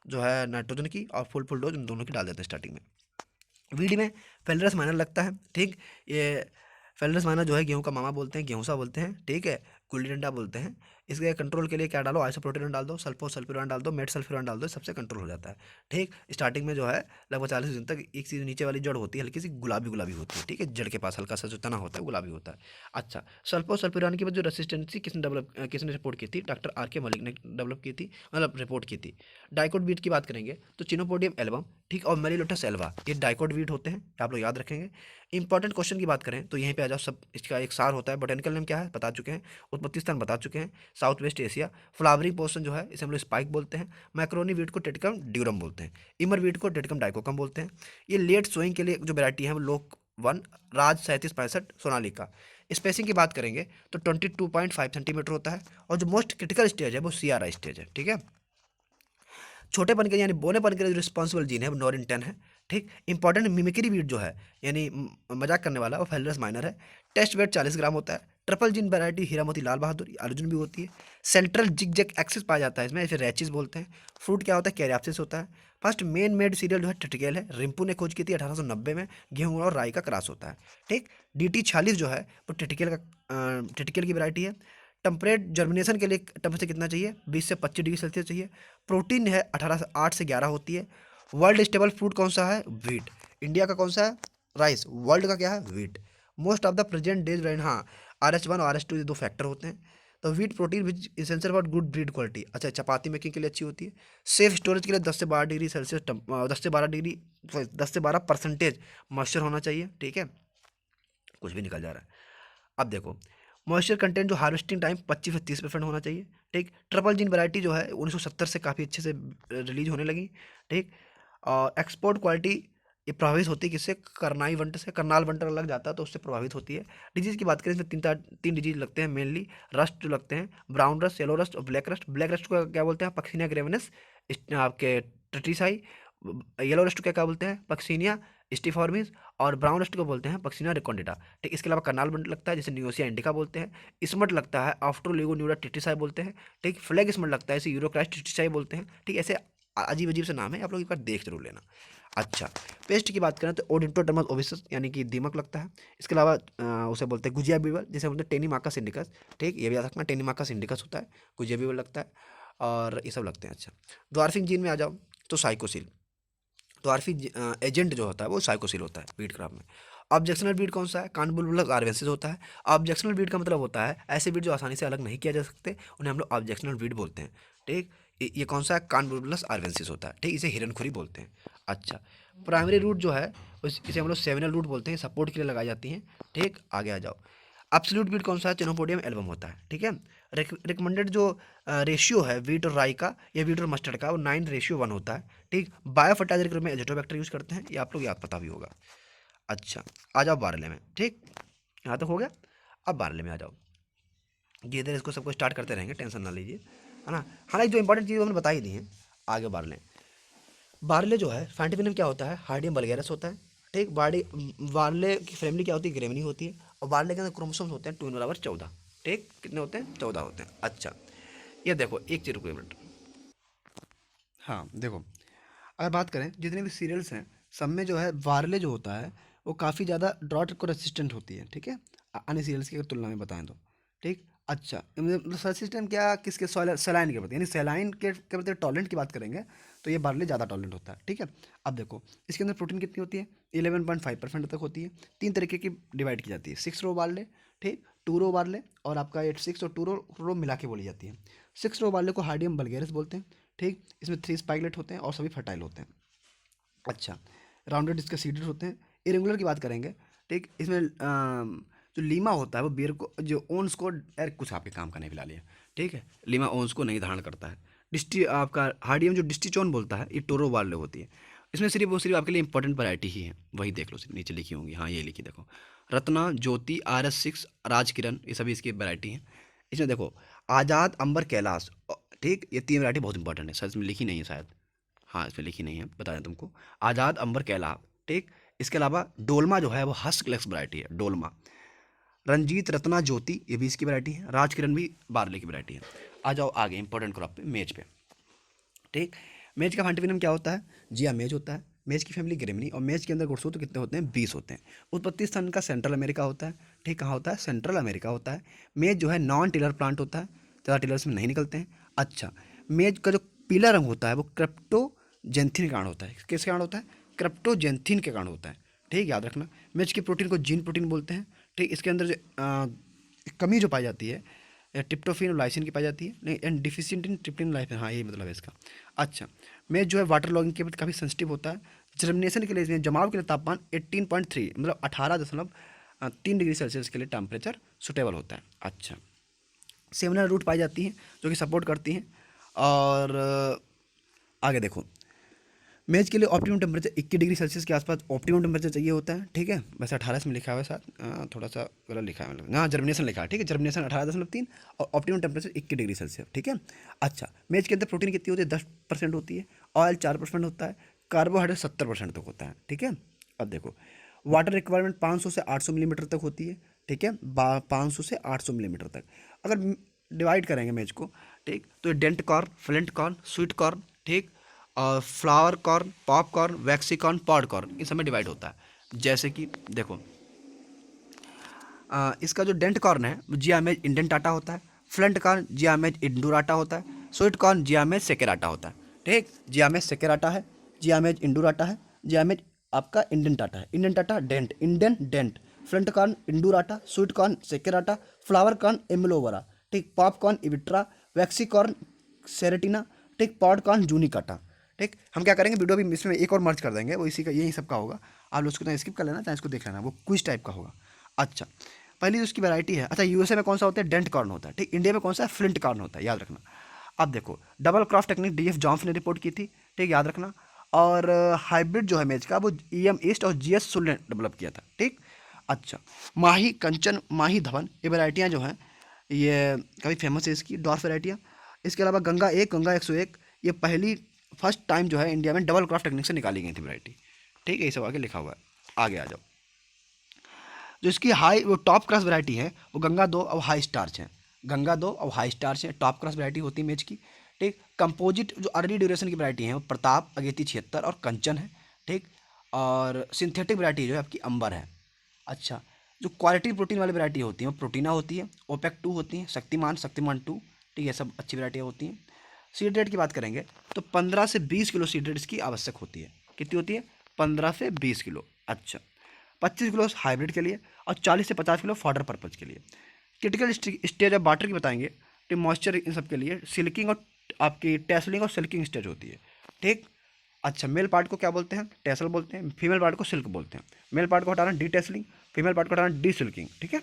जो है नाइट्रोजन की और फुल डोज इन दोनों की डाल देते हैं स्टार्टिंग में। वीड में फेलरस माइनर लगता है, ठीक। ये फेलरस माइनर जो है गेहूं का मामा बोलते हैं, गेहूंसा बोलते हैं, ठीक है, गुल्ली डंडा बोलते हैं। इसके कंट्रोल के लिए क्या डालो, आइसोप्रोटीन डाल दो, सल्फोसल्फ्यूरान डाल दो, मेट सल्फ्यूरान डाल दो, सबसे कंट्रोल हो जाता है, ठीक। स्टार्टिंग में जो है लगभग 40 दिन तक एक चीज़ नीचे वाली जड़ होती है हल्की सी गुलाबी गुलाबी होती है, ठीक है, जड़ के पास हल्का सा जो तना होता है गुलाबी होता है। अच्छा, सल्फोसल्फ्यूरान की जो रेसिस्टेंसी किसने रिपोर्ट की थी, डॉक्टर आर के मलिक ने डेवलप की थी, मतलब रिपोर्ट की थी। डाइकोट बीट की बात करेंगे तो चिनोपोडियम एल्बम, ठीक, और मेलिलोटस एल्वा, ये डाइकोट बीट होते हैं, आप लोग याद रखेंगे। इंपॉर्टेंट क्वेश्चन की बात करें तो यहीं पे आ जाओ, सब इसका एक सार होता है। बोटेनिकल नेम क्या है बता चुके हैं, उत्पत्ति स्थान बता चुके हैं, south west Asia. Flowering portion जो है इसे हम लोग स्पाइक बोलते हैं। मैक्रोनी वीट को टेटिकम ड्यूरम बोलते हैं। इमर वीट को टेटिकम डाइकोकम बोलते हैं। ये लेट सोइंग के लिए जो वैरायटी है वो लोक वन, राज 3765, सोनालिका। स्पेसिंग की बात करेंगे तो 22.5 सेंटीमीटर होता है, और जो मोस्ट क्रिटिकल स्टेज है वो CRI स्टेज है, ठीक है। छोटेपन के यानी बोनेपन के लिए जो रिस्पॉन्सिबल जीन है वो नॉरिन 10 है, ठीक। इंपॉर्टेंट मिमिक्री बीट जो है यानी मजाक करने वाला वो फेलरस माइनर है। टेस्ट वेट 40 ग्राम होता है। Triple gene variety Hiramoti Lal Bahadur Arjun भी होती है। सेंट्रल जिगजैग एक्सिस पाया जाता है इसमें, इसे रैचिस बोलते हैं। फ्रूट क्या होता है, कैरियाप्सिस होता है। फर्स्ट मेन मेड सीरियल जो है ट्रिटिकेल है, रिम्पू ने खोज की थी 1890 में। गेहूं और राई का क्रॉस होता है, ठीक। DT 46 जो है वो ट्रिटिकेल की वैरायटी है। टेम्परेट जर्मिनेशन के लिए टेम्परेचर कितना चाहिए, 20 से 25 डिग्री सेल्सियस चाहिए। प्रोटीन है 8 से 11 होती है। वर्ल्ड स्टेबल फूड कौन सा है, वीट। इंडिया का कौन सा है, राइस। वर्ल्ड का क्या है, wheat. Most of the present days rain, हाँ, RH1 और RH2 ये दो फैक्टर होते हैं। तो wheat protein which essential for good breed quality. अच्छा, चपाती मेकिंग के लिए अच्छी होती है। सेफ स्टोरेज के लिए 10 से 12 डिग्री सेल्सियस 10 से 12% मॉइस्चर होना चाहिए, ठीक है। कुछ भी निकल जा रहा है। अब देखो, मॉइस्चर कंटेंट जो हार्वेस्टिंग टाइम 25 से 30% होना चाहिए, ठीक। ट्रिपल जीन वैरायटी जो है 1970 से काफ़ी अच्छे से रिलीज होने लगी, ठीक। और एक्सपोर्ट क्वालिटी ये प्रभावित होती है किससे, करनाई वंट से। करनाल वंटर लग जाता है तो उससे प्रभावित होती है। डिजीज़ की बात करें इसमें तीन डिजीज लगते हैं मेनली। रस्ट जो लगते हैं, ब्राउन रस्ट, येलो रस्ट और ब्लैक रस्ट। ब्लैक रस्ट को क्या बोलते हैं, पक्सिनिया ग्रेविनस, आपके ट्रिटिसाई। येलो रस्ट को क्या बोलते हैं, पक्सिनिया स्टिफॉर्मिस। और ब्राउन रस्ट को बोलते हैं पक्सिना रिकॉन्डिटा, ठीक। इसके अलावा करनाल बंट लगता है जिसे न्यूसिया इंडिका बोलते हैं। इसमट लगता है आफ्ट्रोलिगोन्यूरा टिटिसाई बोलते हैं, ठीक। फ्लैग इसमट लगता है इसे यूरोक्राइस्ट टिटिसाई बोलते हैं, ठीक। ऐसे अजीब अजीब से नाम है, आप लोग एक बार देख जरूर लेना। अच्छा, पेस्ट की बात करें तो ओडिंटोडर्मस ओविसस यानी कि दीमक लगता है। इसके अलावा उसे बोलते हैं गुजिया बीवर, जिसे बोलते हैं टेनिमाका सिंडिकस, ठीक। ये भी याद रखना, टेनिमाका सिंडिकस होता है, गुजिया बीवर लगता है, और ये सब लगते हैं। अच्छा, ड्वार्फिंग जीन में आ जाओ तो साइकोसिल। ड्वार्फिंग एजेंट जो होता है वो साइकोसिल होता है बीट क्राफ्ट में। ऑब्जेक्शनल बीट कौन सा है, कानबुलबुलस आर्वेंसिस होता है। ऑब्जेक्शनल बीट का मतलब होता है ऐसे बीट जो आसानी से अलग नहीं किया जा सकते, उन्हें हम लोग ऑब्जेक्शनल बीट बोलते हैं, ठीक। ये कौन सा है, कानबुलबुलस आर्वेंसिस होता है, ठीक। इसे हिरनखुरी बोलते हैं। अच्छा, प्राइमरी रूट जो है इसे हम लोग सेमिनल रूट बोलते हैं, सपोर्ट के लिए लगाई जाती हैं, ठीक। आगे आ जाओ, एब्सोल्यूट बीट कौन सा है, चिनोपोडियम एल्बम होता है, ठीक है। रिकमेंडेड जो रेशियो है वीट और राई का या वीट और मस्टर्ड का वो 9:1 होता है, ठीक। बायो फर्टाइजर के रूप में एजोटोबैक्टर यूज करते हैं, ये आप लोग याद पता भी होगा। अच्छा, आ जाओ बारले में, ठीक। यहाँ तक हो गया। अब बारले में आ जाओ, ये इधर इसको सबको स्टार्ट करते रहेंगे, टेंशन ना लीजिए, है ना। हालांकि जो इंपॉर्टेंट चीज़ हमने बता ही दी है। आगे बारले, बारले जो है साइंटिफिक नेम क्या होता है, हार्डियम वल्गैरस होता है, ठीक। बारले की फैमिली क्या होती है, ग्रेमिनी होती है। और बारले के अंदर क्रोमोसोम्स होते हैं 2 × 14, ठीक। कितने होते हैं, 14 होते हैं। अच्छा, ये देखो एक चीज, रुको एक मिनट। हाँ देखो, अगर बात करें जितने भी सीरियल्स हैं सब में जो है वारले जो होता है वो काफ़ी ज़्यादा ड्रॉट को रेसिस्टेंट होती है, ठीक है, अन्य सीरियल्स की अगर तुलना में बताएं तो, ठीक। अच्छा, रेसिस्टेंट क्या, किसके, सेलाइन के प्रति, यानी सेलाइन के प्रति टॉलरेंट की बात करेंगे तो ये बारले ज़्यादा टॉलरेंट होता है, ठीक है। अब देखो इसके अंदर प्रोटीन कितनी होती है, 11.5% तक होती है। 3 तरीके की डिवाइड की जाती है, 6 रो बारले, ठीक, 2 रो बारले, और आपका 8 6 और 2 रो मिला के बोली जाती है। 6 रो बारले को हार्डियम वल्गैरिस बोलते हैं, ठीक। इसमें 3 स्पाइकलेट होते हैं और सभी फर्टाइल होते हैं। अच्छा, राउंडेड इसके सीडेड होते हैं। इरेगुलर की बात करेंगे, ठीक। इसमें जो लीमा होता है वो बेर को, जो ओन्स को, यार कुछ आपके काम का नहीं फिलहाल ये, ठीक है, लीमा ओन्स को नहीं धारण करता है। डिस्टी आपका हार्डियम जो डिस्टिचोन बोलता है ये टोरो वाले होती है। इसमें सिर्फ वो सिर्फ आपके लिए इंपॉर्टेंट वैरायटी ही है, वही देख लो, नीचे लिखी होंगी, हाँ ये लिखी देखो, रत्ना, ज्योति, RS6, राजकिरण, ये सभी इसकी वैरायटी हैं। इसमें देखो आज़ाद, अंबर, कैलाश, ठीक, ये 3 वैरायटी बहुत इंपॉर्टेंट है, शायद इसमें लिखी नहीं है शायद, हाँ इसमें लिखी नहीं है, बता दें तुमको। आज़ाद, अंबर, कैलाब, ठीक। इसके अलावा डोलमा जो है वो हस्क लेक्स वैरायटी है, डोलमा। रंजीत, रत्ना, ज्योति, ये भी इसकी वैरायटी है। राजकिरण भी बारले की वैरायटी है। आ जाओ आगे इंपॉर्टेंट क्रॉप पे, मेज पे, ठीक। मेज का फंटिविनम क्या होता है? जिया मेज होता है। मेज की फैमिली ग्रेमिनी, और मेज के अंदर गुणसूत्र कितने होते हैं? 20 होते हैं। उत्पत्ति स्थान का सेंट्रल अमेरिका होता है, ठीक। कहाँ होता है? सेंट्रल अमेरिका होता है। मेज जो है नॉन टिलर प्लांट होता है, ज़्यादा टिलर्स में नहीं निकलते हैं। अच्छा, मेज का जो पीला रंग होता है वो क्रिप्टोजेंथिन के कारण होता है। किसके कारण होता है? क्रिप्टोजेंथिन के कारण होता है, ठीक, याद रखना। मेज की प्रोटीन को जीन प्रोटीन बोलते हैं, ठीक। इसके अंदर जो कमी जो पाई जाती है ट्रिप्टोफेन और लाइसिन की पाई जाती है, नहीं, एंड डिफिशिएंट इन ट्रिप्टिन लाइसिन, हाँ यही मतलब है इसका। अच्छा, मेज जो है वाटर लॉगिंग के प्रति काफ़ी सेंसिटिव होता है। जर्मिनेशन के लिए इसमें जमाव के लिए तापमान 18.3 मतलब 18.3 डिग्री सेल्सियस के लिए टेम्परेचर सुटेबल होता है। अच्छा, सेमिनल रूट पाई जाती हैं जो कि सपोर्ट करती हैं। और आगे देखो, मेज के लिए ऑप्टिमम टेम्परेचर 21 डिग्री सेल्सियस के आसपास ऑप्टिमम टेम्परेचर चाहिए होता है, ठीक है। वैसे 18 में लिखा हुआ है साथ, थोड़ा सा गलत लिखा है, मतलब हाँ जर्मिनेशन लिखा है, ठीक है। जर्मिनेशन 18.3 और ऑप्टिमम टेम्परेचर 21 डिग्री सेल्सियस, ठीक है। अच्छा, मेज के अंदर प्रोटीन कितनी होती है? 10% होती है। ऑयल 4% होता है। कार्बोहाइड्रेट 70% तक होता है, ठीक है। अब देखो, वाटर रिक्वायरमेंट 500 से 800 मिलीमीटर तक होती है, ठीक है। 500 से 800 मिलीमीटर तक। अगर डिवाइड करेंगे मेज को, ठीक, तो dent corn, flint corn, sweet corn, ठीक, और flour corn, popcorn, waxy corn, pod corn, इन सब में डिवाइड होता है। जैसे कि देखो, इसका जो डेंट कॉर्न है वो जियामेज इंडेंटाटा होता है। फ्लंट कॉर्न जियामेज इंडूराटा होता है। स्वीट कॉर्न जियामेज सेकेराटा होता है, ठीक। जियामेज सेकेराटा है, जियामेज इंडूराटा है, जियामेज आपका इंडेंटाटा है। इंडेंटाटा डेंट, इंडेंट डेंट। फ्लंट कॉर्न इंडूराटा, स्वीट कॉर्न सेकेराटा, फ्लावर कॉर्न एमिलोवरा, ठीक। पॉपकॉर्न इविट्रा, वैक्सीकॉर्न सेरेटिना, ठीक। पॉडकॉर्न जूनिकाटा, ठीक। हम क्या करेंगे, वीडियो भी इसमें एक और मर्ज कर देंगे, वो इसी का यही सब का होगा। आप लोग उसको स्किप कर लेना, चाहे इसको देख लेना, वो क्विज टाइप का होगा। अच्छा, पहली जो उसकी वैरायटी है, अच्छा यूएसए में कौन सा होता है? डेंट कॉर्न होता है, ठीक। इंडिया में कौन सा है? फ्लिंट कॉर्न होता है, याद रखना। अब देखो, double cross technique D F Jones ने रिपोर्ट की थी, ठीक, याद रखना। और हाइब्रिड जो है मेज का वो ईएम ईस्ट और जीएस सुल ने डेवलप किया था, ठीक। अच्छा, माही, कंचन, माही धवन, ये वैरायटियाँ जो हैं ये काफ़ी फेमस है इसकी डॉर्फ वैरायटियाँ। इसके अलावा गंगा 1, गंगा 101, ये पहली फर्स्ट टाइम जो है इंडिया में डबल क्रॉस टेक्निक से निकाली गई थी वैरायटी, ठीक है। ये सब आगे लिखा हुआ है, आगे आ जाओ। जो इसकी हाई वो टॉप क्रॉस वैरायटी है वो गंगा 2 और हाई स्टार्च है। गंगा 2 और हाई स्टार्च है, टॉप क्रॉस वैरायटी होती है मेज की, ठीक। कंपोजिट जो अर्ली ड्यूरेशन की वैरायटी है वो प्रताप, अगेती 76 और कंचन है, ठीक। और सिंथेटिक वैरायटी जो है आपकी अंबर है। अच्छा, जो क्वालिटी प्रोटीन वाली वैरायटी होती है वो प्रोटीना होती है, ओपेक 2 होती है, शक्तिमान, शक्तिमान 2, ठीक है, सब अच्छी वैरायटियाँ होती हैं। सीड रेट की बात करेंगे तो 15 से 20 किलो सीड रेट इसकी आवश्यक होती है। कितनी होती है? 15 से 20 किलो। अच्छा, 25 किलो हाइब्रिड के लिए और 40 से 50 किलो फॉडर पर्पज़ के लिए। क्रिटिकल स्टेज ऑफ वाटर की बताएंगे तो मॉइस्चर इन सब के लिए सिल्किंग और आपकी टेसलिंग और सिल्किंग स्टेज होती है, ठीक। अच्छा, मेल पार्ट को क्या बोलते हैं? टेसल बोलते हैं। फीमेल पार्ट को सिल्क बोलते हैं। मेल पार्ट को हटाना डी टेसलिंग, फीमेल पार्ट को हटाना डी सिल्किंग, ठीक है।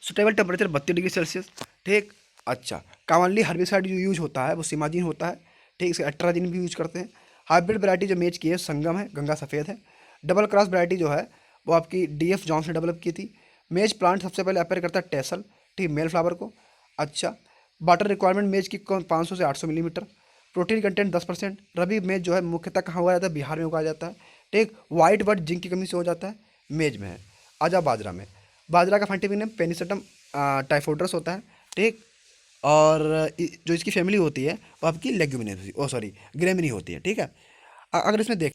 सुटेबल टेम्परेचर 32 डिग्री सेल्सियस, ठीक। अच्छा, कॉमनली हर्बिसाइड जो यूज होता है वो सिमाजीन होता है, ठीक। इसके अट्राजीन भी यूज करते हैं। हाइब्रिड वैरायटी जो मेज की है संगम है, गंगा सफ़ेद है। डबल क्रॉस वैरायटी जो है वो आपकी डीएफ जॉन्स ने डेवलप की थी। मेज प्लांट सबसे पहले अपेयर करता है टेसल, ठीक, मेल फ्लावर को। अच्छा, वाटर रिक्वायरमेंट मेज की 500 से 800 मिलीमीटर। Protein content 10%। रबी मेज जो है मुख्यतः कहाँ उगाया जाता है? बिहार में उगाया जाता है, ठीक। वाइट बट जिंक की कमी से हो जाता है, मेज में है। आजा बाजरा में, बाजरा का फंटिविनम पेनिसेटम टाइफोड्रस होता है, ठीक। और जो इसकी फैमिली होती है वो आपकी लेग्यूमिनेसी ग्रेमिनी होती है, ठीक है। अगर इसमें देख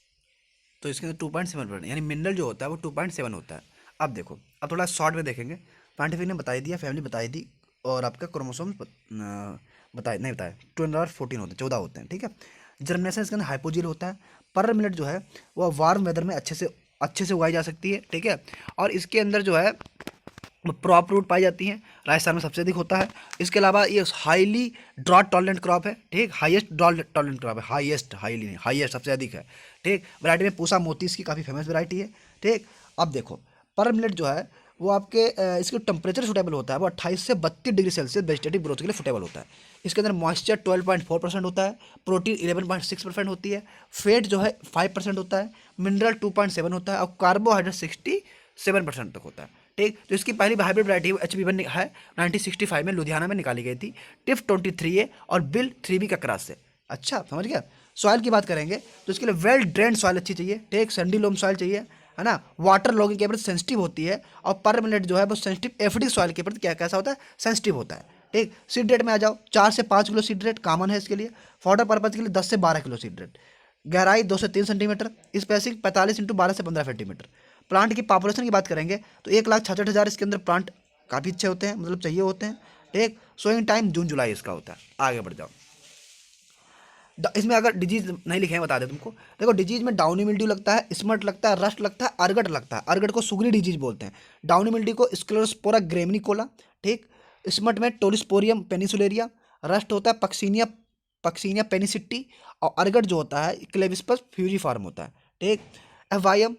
तो इसके अंदर 2.7 यानी मिनरल जो होता है वो 2.7 होता है। अब देखो, अब थोड़ा शॉर्ट में देखेंगे। साइंटिफिक ने बताई दिया, फैमिली बताई दी, और आपका क्रोमोसोम बताए नहीं बताया। 214 होते हैं, 14 होते हैं, ठीक है। जर्मिनेशन इसके अंदर हाइपोजील होता है। पर मिनट जो है वो वार्म वेदर में अच्छे से उगाई जा सकती है, ठीक है। और इसके अंदर जो है क्रॉप रूट पाई जाती हैं, राजस्थान में सबसे अधिक होता है। इसके अलावा ये हाईली ड्रॉट टॉलरेंट क्रॉप है, ठीक। हाईएस्ट ड्रॉट टॉलरेंट क्रॉप है, हाईएस्ट, हाईली नहीं, हाईएस्ट सबसे अधिक है, ठीक। वैरायटी में पूसा मोती इसकी काफ़ी फेमस वैरायटी है, ठीक। अब देखो, पर मिनट जो है वो आपके इसके टेम्परेचर सुटेबल होता है वो 28 से 32 डिग्री सेल्सियस वेजिटेटिव ग्रोथ के लिए सुटेबल होता है। इसके अंदर मॉइस्चर 12.4% होता है, प्रोटीन 11.6% होती है, फेट जो है 5% होता है, मिनरल 2.7 होता है, और कार्बोहाइड्रेट 67% तक होता है, ठीक। तो इसकी पहली हाइब्रिड वैरायटी HB1 है, 1965 में लुधियाना में निकाली गई थी, टिफ 23A और बिल 3B का क्रॉस से। अच्छा, समझ गया। सॉइल की बात करेंगे तो इसके लिए वेल ड्रेन्ड सॉइल अच्छी चाहिए, ठीक, सैंडी लोम सॉइल चाहिए, है ना, वाटर लॉगिंग के प्रति सेंसिटिव होती है, और पर मिनट जो है वो सेंसिटिव एफिडिक सॉइल के प्रति क्या कैसा होता है, सेंसिटिव होता है, ठीक। सीड रेट में आ जाओ, 4 से 5 किलो सीड रेट कॉमन है इसके लिए। फॉडर पर्पज के लिए 10 से 12 किलो सीड रेट। गहराई 2 से 3 सेंटीमीटर। स्पेसिंग 45 × 12 से 15 सेंटीमीटर। प्लांट की पॉपुलेशन की बात करेंगे तो 1,66,000 इसके अंदर प्लांट काफ़ी अच्छे होते हैं, मतलब चाहिए होते हैं, ठीक। सोइंग टाइम जून जुलाई इसका होता है। आगे बढ़ जाओ, इसमें अगर डिजीज नहीं लिखे हैं बता दे तुमको। देखो डिजीज में डाउनी मिल्ड्यू लगता है, स्मट लगता है, रस्ट लगता है, अर्गट लगता है। अर्गट को सुगरी डिजीज बोलते हैं। डाउनी मिल्ड्यू को स्क्लेरोस्पोरा ग्रेमिनिकोला, ठीक। स्मट में टोलिस्पोरियम पेनिसुलेरिया। रस्ट होता है पक्सीनिया पक्सीनिया पेनिसिट्टी। और अर्गट जो होता है क्लेविस्पस फ्यूजीफॉर्म होता है, ठीक। एफवाईएम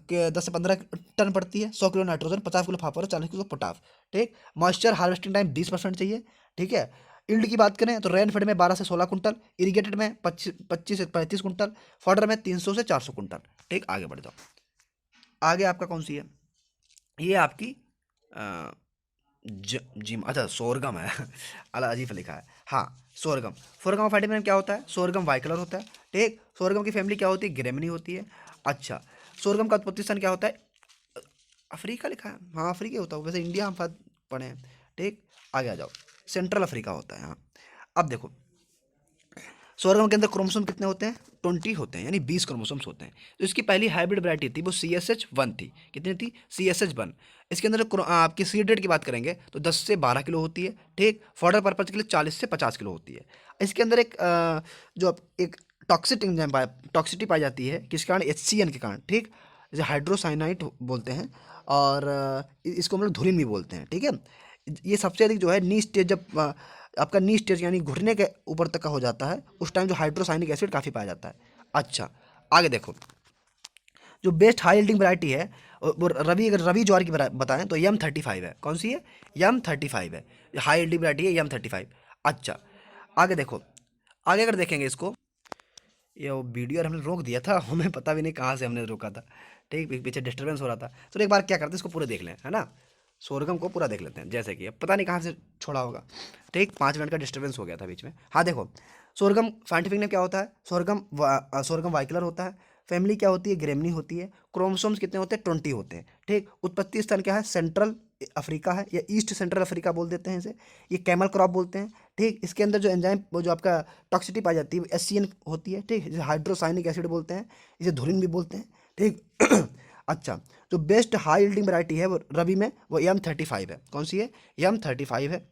के 10 से 15 टन पड़ती है। 100 kilo nitrogen, 50 kilo phosphorus, 40 kilo potash, ठीक। मॉइस्चर हार्वेस्टिंग टाइम 20% चाहिए, ठीक है। यील्ड की बात करें तो रेनफेड में 12 से 16 कुंटल, इरीगेटेड में 25 से 35 कुंटल, फॉडर में 300 से 400 कुंटल, ठीक। आगे बढ़ जाओ, आगे आपका कौन सी है, ये आपकी अ, जिम, अच्छा सोरगम है अला अजीब लिखा है, हाँ सोरगम। सोरगम ऑफ में क्या होता है, सोरगम वाइकलर होता है, ठीक। सोरगम की फैमिली क्या होती है, ग्रेमिनी होती है। अच्छा, सोरगम का उत्पत्ति स्थान क्या होता है, अफ्रीका लिखा है, हाँ अफ्रीका होता है वैसे, इंडिया हम शायद पढ़े हैं, ठीक। आगे आ जाओ, सेंट्रल अफ्रीका होता है, हाँ। अब देखो सोरगम के अंदर क्रोमोसोम कितने होते हैं, 20 होते हैं, यानी 20 क्रोमोसोम्स होते हैं। तो इसकी पहली हाइब्रिड वैरायटी थी वो CSH1 थी। कितनी थी, CSH1। इसके अंदर आपकी सीड रेट की बात करेंगे तो 10 से 12 किलो होती है, ठीक। फॉडर पर्पज के लिए 40 से 50 किलो होती है। इसके अंदर एक एक टॉक्सिटी पाई जाती है, किस कारण, HCN के कारण, ठीक। जैसे हाइड्रोसाइनाइट बोलते हैं, और इसको हम लोग धुरिन भी बोलते हैं, ठीक है। ये सबसे अधिक जो है नी स्टेज, जब आपका नी स्टेज यानी घुटने के ऊपर तक का हो जाता है, उस टाइम जो हाइड्रोसाइनिक एसिड काफ़ी पाया जाता है। अच्छा, आगे देखो, जो बेस्ट हाई यील्डिंग वैरायटी है वो रवि, अगर रवि ज्वार की बताएं तो M35 है। कौन सी है, M35 है, हाई यील्डिंग वैरायटी है M35। अच्छा, आगे देखो, आगे अगर देखेंगे इसको, ये वो वीडियो हमने रोक दिया था हमें पता भी नहीं कहाँ से हमने रोका था, ठीक। पीछे डिस्टर्बेंस हो रहा था, तो एक बार क्या करते हैं, इसको पूरे देख लें, है ना। सोरगम को पूरा देख लेते हैं, जैसे कि अब पता नहीं कहाँ से छोड़ा होगा, ठीक। 5 मिनट का डिस्टर्बेंस हो गया था बीच में। हाँ देखो, सोरगम साइंटिफिक नेम क्या होता है, सोरगम वाइकलर होता है। फैमिली क्या होती है, ग्रेमनी होती है। क्रोमोसोम्स कितने होते हैं, 20 होते हैं, ठीक। उत्पत्ति स्थान क्या है, सेंट्रल अफ्रीका है, या ईस्ट सेंट्रल अफ्रीका बोल देते हैं इसे। ये कैमल क्रॉप बोलते हैं, ठीक। इसके अंदर जो एंजाइम, वो जो आपका टॉक्सिटी पाई जाती है, HCN होती है, ठीक। जिसे हाइड्रोसाइनिक एसिड बोलते हैं, इसे धुरिन भी बोलते हैं, ठीक। अच्छा, जो बेस्ट हाई यील्डिंग वैरायटी है वो रबी में वो M35 है। कौन सी है, M35 है।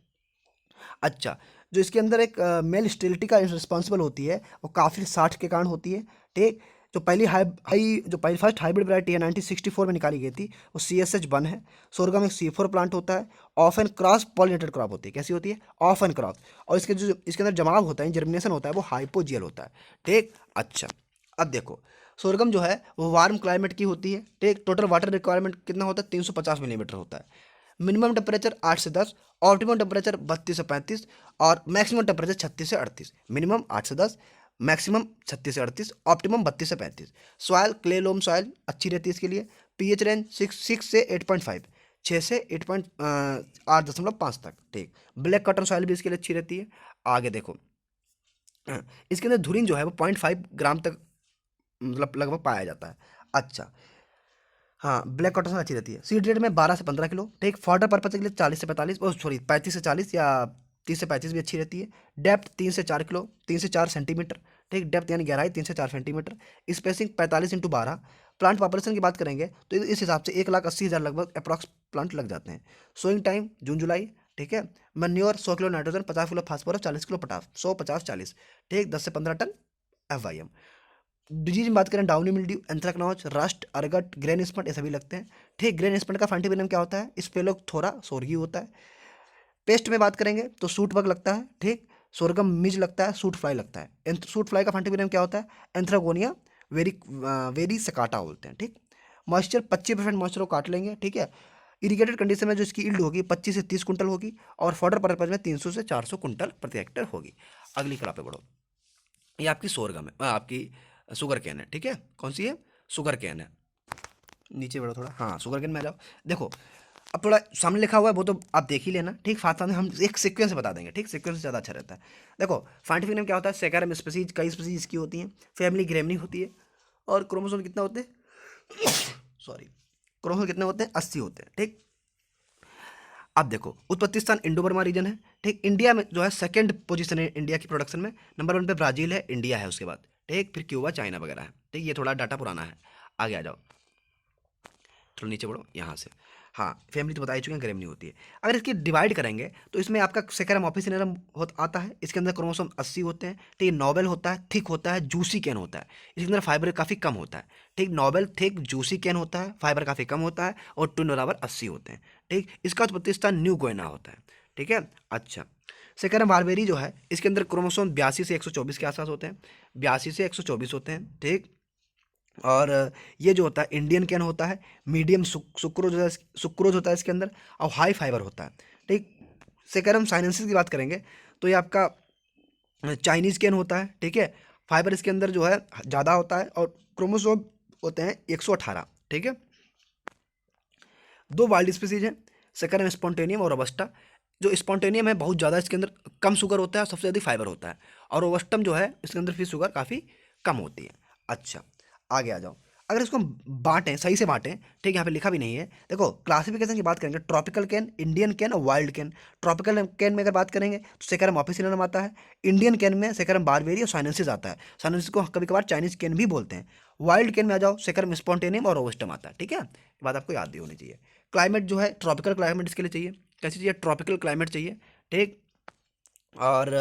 अच्छा, जो इसके अंदर एक मेल स्टेरिलिटी का रिस्पॉन्सिबल होती है, वो काफिल 60 के कारण होती है, ठीक। जो पहली जो पहली फर्स्ट हाइब्रिड वैरायटी है 1964 में निकाली गई थी, वो CSH1 है। सोरगम एक C4 प्लांट होता है। Of and cross pollinated crop होती है। कैसी होती है, ऑफ एंड क्रॉप। और इसके अंदर जमाव होता है, जर्मिनेशन होता है, वो हाइपोजियल होता है, ठीक। अच्छा, अब देखो, सोरगम जो है वो वार्म क्लाइमेट की होती है, ठीक। टोटल वाटर रिक्वायरमेंट कितना होता है, 350 मिलीमीटर होता है। मिनिमम टेम्परेचर 8 से 10, ऑप्टिमम टेम्परेचर 32 से 35, और मैक्सिमम टेम्परेचर 36 से 38। मिनिमम 8 से 10, मैक्सिमम 36 से 38, ऑप्टिमम 32 से 35। सॉयल क्ले लोम सॉयल अच्छी रहती है इसके लिए। pH रेंज 6 से 8.5, 6 से 8.5 तक, ठीक। ब्लैक कॉटन सॉयल भी इसके लिए अच्छी रहती है। आगे देखो, इसके अंदर धुरिन जो है वो 0.5 ग्राम तक मतलब लगभग पाया जाता है। अच्छा, हाँ ब्लैक कॉटन अच्छी रहती है। सीड रेट में 12 से 15 किलो, ठीक। फॉडर पर्पज के लिए 40 से 45, सॉरी 35 से 40 या 30 से 35 भी अच्छी रहती है। डेप्थ 3 से 4 किलो, 3 से 4 सेंटीमीटर, ठीक। डेप्थ यानी गहराई 3 से 4 सेंटीमीटर। स्पेसिंग 45 × 12। प्लांट पॉपुलेशन की बात करेंगे तो इस हिसाब से 1,80,000 लगभग अप्रॉक्स प्लांट लग जाते हैं। सोइंग टाइम जून जुलाई, ठीक है। Manure 100 kilo nitrogen, 50 kilo phosphorus, 40 kilo potash, 100 50 40, ठीक। 10 से 15 टन FYM। डिजीज में बात करें, downy mildew, anthracnose, rust, ergot, grain spot, ये सभी लगते हैं, ठीक। ग्रेन स्पॉट का साइंटिफिक नेम क्या होता है, स्पेलोथोरा सोरगी होता है। पेस्ट में बात करेंगे तो सूट बग लगता है, ठीक। सोरगम मिज लगता है, सूट फ्लाई लगता है। सूट फ्लाई का साइंटिफिक नेम क्या होता है, एंथ्रागोनिया वेरी वेरी सकाटा बोलते हैं, ठीक। मॉइस्चर 25% मॉइस्चर को काट लेंगे, ठीक है। इरिगेटेड कंडीशन में जो इसकी ईल्ड होगी 25 से 30 कुंटल होगी, और फॉडर पर्पज में 300 से 400 कुंटल प्रति हेक्टर होगी। अगली कला पे बढ़ो, ये आपकी सोरगम है, आपकी शुगर कैन है, ठीक है। कौन सी है, शुगर कैन है। नीचे बढ़ो थोड़ा, हाँ शुगर कैन में आ जाओ। देखो, अब थोड़ा सामने लिखा हुआ है वो तो आप देख ही लेना, ठीक। साथ साथ में हम एक सीक्वेंस बता देंगे, ठीक। सीक्वेंस ज़्यादा अच्छा रहता है। देखो साइंटिफिक नेम क्या होता है, सेकेरम स्पीसीज, कई स्पीसीज की होती हैं, फैमिली ग्रेमनी होती है, और क्रोमोसोम कितना होते हैं सॉरी, क्रोमोसोम कितने होते हैं, 80 होते हैं, ठीक। अब देखो उत्पत्ति स्थान इंडो बर्मा रीजन है, ठीक। इंडिया में जो है सेकंड पोजीशन है इंडिया की प्रोडक्शन में, नंबर 1 पे ब्राजील है, इंडिया है उसके बाद, ठीक। फिर क्यूबा, चाइना वगैरह है, ठीक। ये थोड़ा डाटा पुराना है। आगे आ जाओ, थोड़ा नीचे बढ़ो यहाँ से। हाँ, फैमिली तो बता ही चुके हैं, ग्रेमनी होती है। अगर इसकी डिवाइड करेंगे तो इसमें आपका सेकेरम ऑफिसिनेरम आता है, इसके अंदर क्रोमोसोम 80 होते हैं, ठीक। नॉवेल होता है, थिक होता है, जूसी कैन होता है, इसके अंदर फाइबर काफ़ी कम होता है, ठीक। नॉवेल, थिक, जूसी कैन होता है, फाइबर काफ़ी कम होता है, और ट्विन बराबर 80 होते हैं, ठीक। इसका उत्पत्ति स्थान न्यू गोयना होता है, ठीक है। अच्छा, सेकेरम बारबेरी जो है इसके अंदर क्रोमोसोम 82 से 124 के आसपास होते हैं, 82 से 124 होते हैं, ठीक। और ये जो होता है इंडियन कैन होता है, मीडियम सुक्रोज होता है, सुक्रोज होता है इसके अंदर, और हाई फाइबर होता है, ठीक। सेकेरम साइनेंसिस की बात करेंगे तो ये आपका चाइनीज़ कैन होता है, ठीक है। फाइबर इसके अंदर जो है ज़्यादा होता है, और क्रोमोसोम होते हैं 118, ठीक है। दो वाइल्ड स्पीसीज हैं, सेकेरम स्पॉन्टेनियम और रोबस्टा। जो स्पॉन्टेनियम है बहुत ज़्यादा इसके अंदर कम शुगर होता है, सबसे ज़्यादा फाइबर होता है, और रोबस्टम जो है इसके अंदर फिर शुगर काफ़ी कम होती है। अच्छा, आगे आ जाओ। अगर इसको हम बांटें, सही से बांटें, ठीक, यहाँ पे लिखा भी नहीं है। देखो क्लासिफिकेशन की बात करेंगे, ट्रॉपिकल कैन, इंडियन कैन और वाइल्ड कैन। ट्रॉपिकल कैन में अगर बात करेंगे तो सेकेरम ऑफिसिनम आता है, इंडियन कैन में सेकेरम बारबेरी और साइनेंसिस आता है, साइनेंसिस को कभी कभार चाइनीज कैन भी बोलते हैं। वाइल्ड कैन में आ जाओ, सेकेरम स्पॉन्टेनियम और रोबस्टम आता है, ठीक है। ये बात आपको याद भी होनी चाहिए। क्लाइमेट जो है ट्रॉपिकल क्लाइमेट इसके लिए चाहिए, कैसी चाहिए, ट्रॉपिकल क्लाइमेट चाहिए, ठीक। और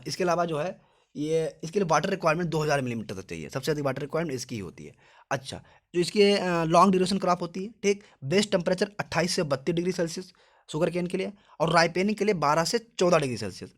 इसके अलावा जो है ये इसके लिए वाटर रिक्वायरमेंट 2000 मिलीमीटर तक चाहिए, सबसे ज़्यादा वाटर रिक्वायरमेंट इसकी ही होती है। अच्छा, जो इसकी लॉन्ग ड्यूरेशन क्रॉप होती है, ठीक। बेस्ट टेम्परेचर 28 से 32 डिग्री सेल्सियस शुगर केन के लिए, और राइपेनिंग के लिए 12 से 14 डिग्री सेल्सियस।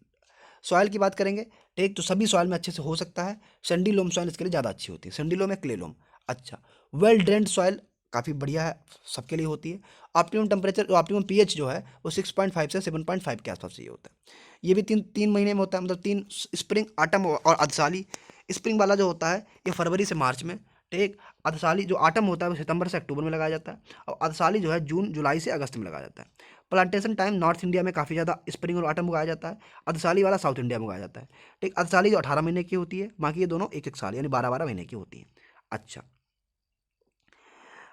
सॉइल की बात करेंगे, ठीक, तो सभी सॉइल में अच्छे से हो सकता है। सैंडी लोम सॉइल इसके लिए ज़्यादा अच्छी होती है, सैंडी लोम या क्ले लोम। अच्छा, वेल ड्रेन्ड सॉइल काफ़ी बढ़िया है, सबके लिए होती है। ऑप्टिमम टेम्परेचर, ऑप्टिमम पीएच जो है वो 6.5 से 7.5 के आसपास चाहिए होता है। ये भी तीन तीन महीने में होता है, मतलब तीन, स्प्रिंग, आटम और अदसाली। स्प्रिंग वाला जो होता है ये फरवरी से मार्च में, ठीक। अदसाली जो आटम होता है वो सितंबर से अक्टूबर में लगाया जाता है, और अदसाली जो है जून जुलाई से अगस्त में लगाया जाता है। प्लांटेशन टाइम नॉर्थ इंडिया में काफ़ी ज़्यादा स्प्रिंग और आटम उगाया जाता है, अदसाली वाला साउथ इंडिया में उगाया जाता है, ठीक। अदसाली जो 18 महीने की होती है, बाकी ये दोनों एक एक साल यानी 12-12 महीने की होती हैं। अच्छा,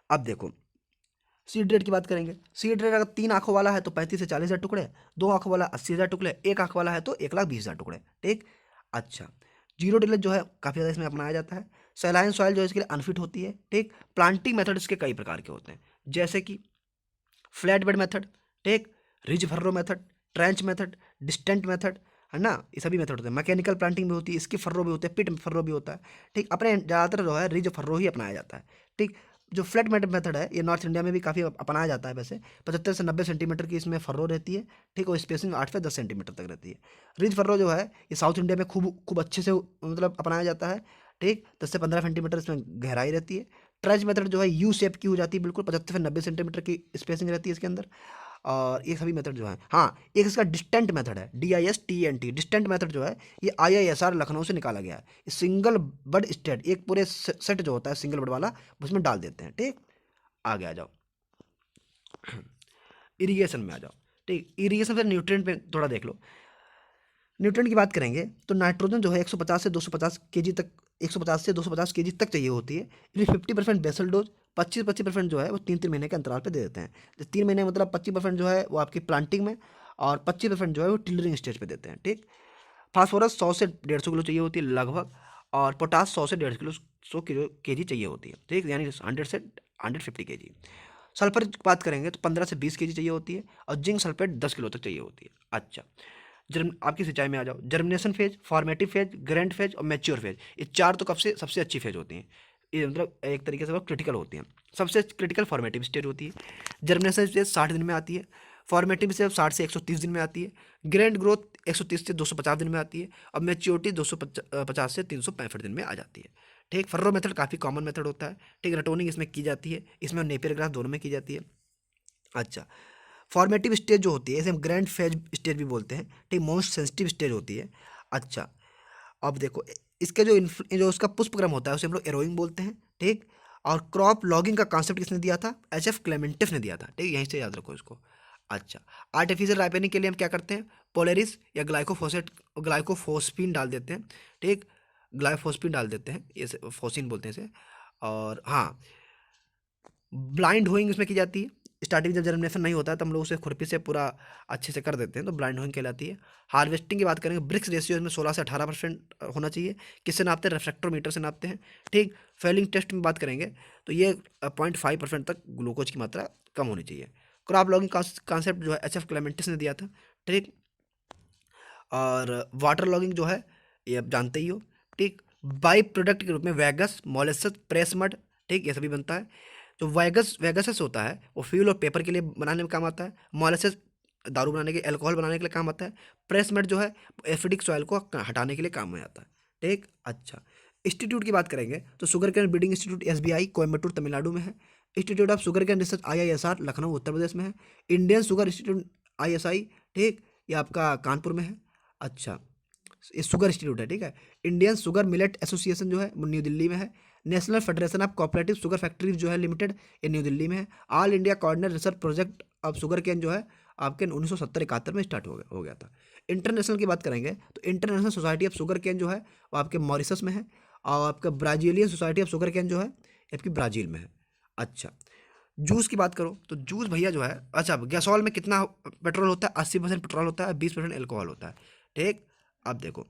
अब देखो सीड रेट की बात करेंगे। सीड रेट अगर 3 आंखों वाला है तो 35 से 40 हज़ार टुकड़े, 2 आंखों वाला 80,000 टुकड़े, 1 आंख वाला है तो 1,20,000 टुकड़े, ठीक। अच्छा, जीरो टिलेज जो है काफ़ी ज़्यादा इसमें अपनाया जाता है। सैलाइन सॉइल जो है इसके लिए अनफिट होती है, ठीक। प्लांटिंग मेथड इसके कई प्रकार के होते हैं, जैसे कि फ्लैट बेड मेथड, ठीक, ridge furrow method, trench method, distant method, है ना। ये सभी मेथड होते हैं। मैकेनिकल प्लांटिंग भी होती है, इसकी फर्रो भी होते हैं, पिट फर्रो भी होता है, ठीक। अपने ज़्यादातर जो है रिज फर्रो ही अपनाया जाता है, ठीक। जो फ्लैट बेड मेथड है ये नॉर्थ इंडिया में भी काफ़ी अपनाया जाता है वैसे। 75 से 90 सेंटीमीटर की इसमें फर्रो रहती है, ठीक। और स्पेसिंग 8 से 10 सेंटीमीटर तक रहती है। रिज फर्रो जो है ये साउथ इंडिया में खूब खूब अच्छे से मतलब अपनाया जाता है, ठीक। 10 से 15 सेंटीमीटर इसमें गहराई रहती है। ट्रेंच मेथड जो है यू शेप की हो जाती है, बिल्कुल 75 से 90 सेंटीमीटर की स्पेसिंग रहती है इसके अंदर। और ये सभी मेथड जो है, हाँ, एक इसका डिस्टेंट मेथड है, DISTENT। डिस्टेंट मेथड जो है ये IISR लखनऊ से निकाला गया है। सिंगल बड स्टेट, एक पूरे सेट जो होता है सिंगल बड वाला उसमें डाल देते हैं, ठीक। आगे आ जाओ, इरिगेशन में आ जाओ, ठीक। इरिगेशन से न्यूट्रिएंट पे थोड़ा देख लो। न्यूट्रिएंट की बात करेंगे तो नाइट्रोजन जो है 150 से 250 केजी तक, 150 से 250 केजी तक चाहिए होती है। इसमें 50% बेसल डोज, 25% जो है वो 3-3 महीने के अंतराल पे दे देते हैं। तो 3 महीने मतलब 25% जो है वो आपकी प्लांटिंग में, और 25% जो है वो टिलरिंग स्टेज पे देते हैं, ठीक। फास्फोरस 100 से 150 किलो चाहिए होती है लगभग, और पोटास 100 से 150 किलो 100 किलो केजी चाहिए होती है, ठीक, यानी 100 से 150 केजी। सल्फर की बात करेंगे तो 15 से 20 केजी चाहिए होती है, और जिंक सल्फेट 10 किलो तक चाहिए होती है। अच्छा, जर्म आपकी सिंचाई में आ जाओ। Germination phase, formative phase, grand phase और मैच्योर फेज, ये चार तो कब से सबसे अच्छी फेज होती हैं। ये मतलब एक तरीके से वो क्रिटिकल होती हैं। सबसे क्रिटिकल फॉर्मेटिव स्टेज होती है। जर्मिनेशन स्टेज 60 दिन में आती है। फॉर्मेटिव स्टेज 60 से 130 दिन में आती है। ग्रैंड ग्रोथ 130 से 250 दिन में आती है, और मैच्योरिटी 250 से 365 दिन में आ जाती है, ठीक। फर्रो मेथड काफ़ी कॉमन मेथड होता है, ठीक। रटोनिंग इसमें की जाती है, इसमें नेपियर ग्रास दोनों में की जाती है। अच्छा, फॉर्मेटिव स्टेज जो होती है इसे हम ग्रैंड फेज स्टेज भी बोलते हैं, ठीक। मोस्ट सेंसिटिव स्टेज होती है। अच्छा, अब देखो इसके जो जो उसका पुष्पक्रम होता है उसे हम लोग एरोइंग बोलते हैं, ठीक। और क्रॉप लॉगिंग का कॉन्सेप्ट किसने दिया था? एच.एफ. क्लेमेंटिफ ने दिया था, ठीक है, यहीं से याद रखो इसको। अच्छा, आर्टिफिशियल राइपनिंग के लिए हम क्या करते हैं? पोलेरिस या ग्लाइकोफोस्फीन डाल देते हैं, ठीक, ग्लाइफोस्फीन डाल देते हैं, ये फोसिन बोलते हैं इसे। और हाँ, ब्लाइंड होइंग इसमें की जाती है। स्टार्टिंग जब जर्मिनेशन नहीं होता है तो हम लोग उसे खुरपी से पूरा अच्छे से कर देते हैं, तो ब्लाइंड होइंग कहलाती है। हार्वेस्टिंग की बात करेंगे, ब्रिक्स रेशियो इसमें 16 से 18% होना चाहिए। किससे नापते हैं? रेफ्रेक्टोमीटर से नापते हैं, ठीक। फेलिंग टेस्ट में बात करेंगे तो ये 0.5% तक ग्लूकोज की मात्रा कम होनी चाहिए। क्रॉप लॉगिंग कॉन्सेप्ट जो है एच.एफ. क्लेमेंटिस ने दिया था, ठीक। और वाटर लॉगिंग जो है ये आप जानते ही हो, ठीक। बाई प्रोडक्ट के रूप में वैगस, मोलेसस, प्रेस मड, ठीक, ये सभी बनता है। जो वैगसस होता है वो फ्यूल और पेपर के लिए बनाने में काम आता है। मोलेसस दारू बनाने के, अल्कोहल बनाने के लिए काम आता है। प्रेस मड जो है एसिडिक सॉइल को हटाने के लिए काम में आता है, ठीक। अच्छा, इंस्टीट्यूट की बात करेंगे तो sugarcane breeding institute SBI Coimbatore Tamil Nadu में है। Institute of sugarcane research IISR Lucknow Uttar Pradesh में है। इंडियन शुगर इंस्टीट्यूट ISI, ठीक, ये आपका कानपुर में है। अच्छा, ये शुगर इंस्टीट्यूट है, ठीक है। इंडियन शुगर मिलेट एसोसिएशन जो है वो न्यू दिल्ली में है। National federation of cooperative sugar factories जो है लिमिटेड, ये न्यू दिल्ली में है। All India coordinate research project of sugar cane जो है आपके 1970-71 में स्टार्ट हो गया था। इंटरनेशनल की बात करेंगे तो international society of sugar cane जो है वो आपके मॉरिशस में है। और आपका Brazilian society of sugar cane जो है आपकी ब्राज़ील में है। अच्छा, जूस की बात करो तो जूस भैया जो है, अच्छा, गैसोल में कितना पेट्रोल होता है? 80% पेट्रोल होता है, 20% अल्कोहल होता है, ठीक। अब देखो,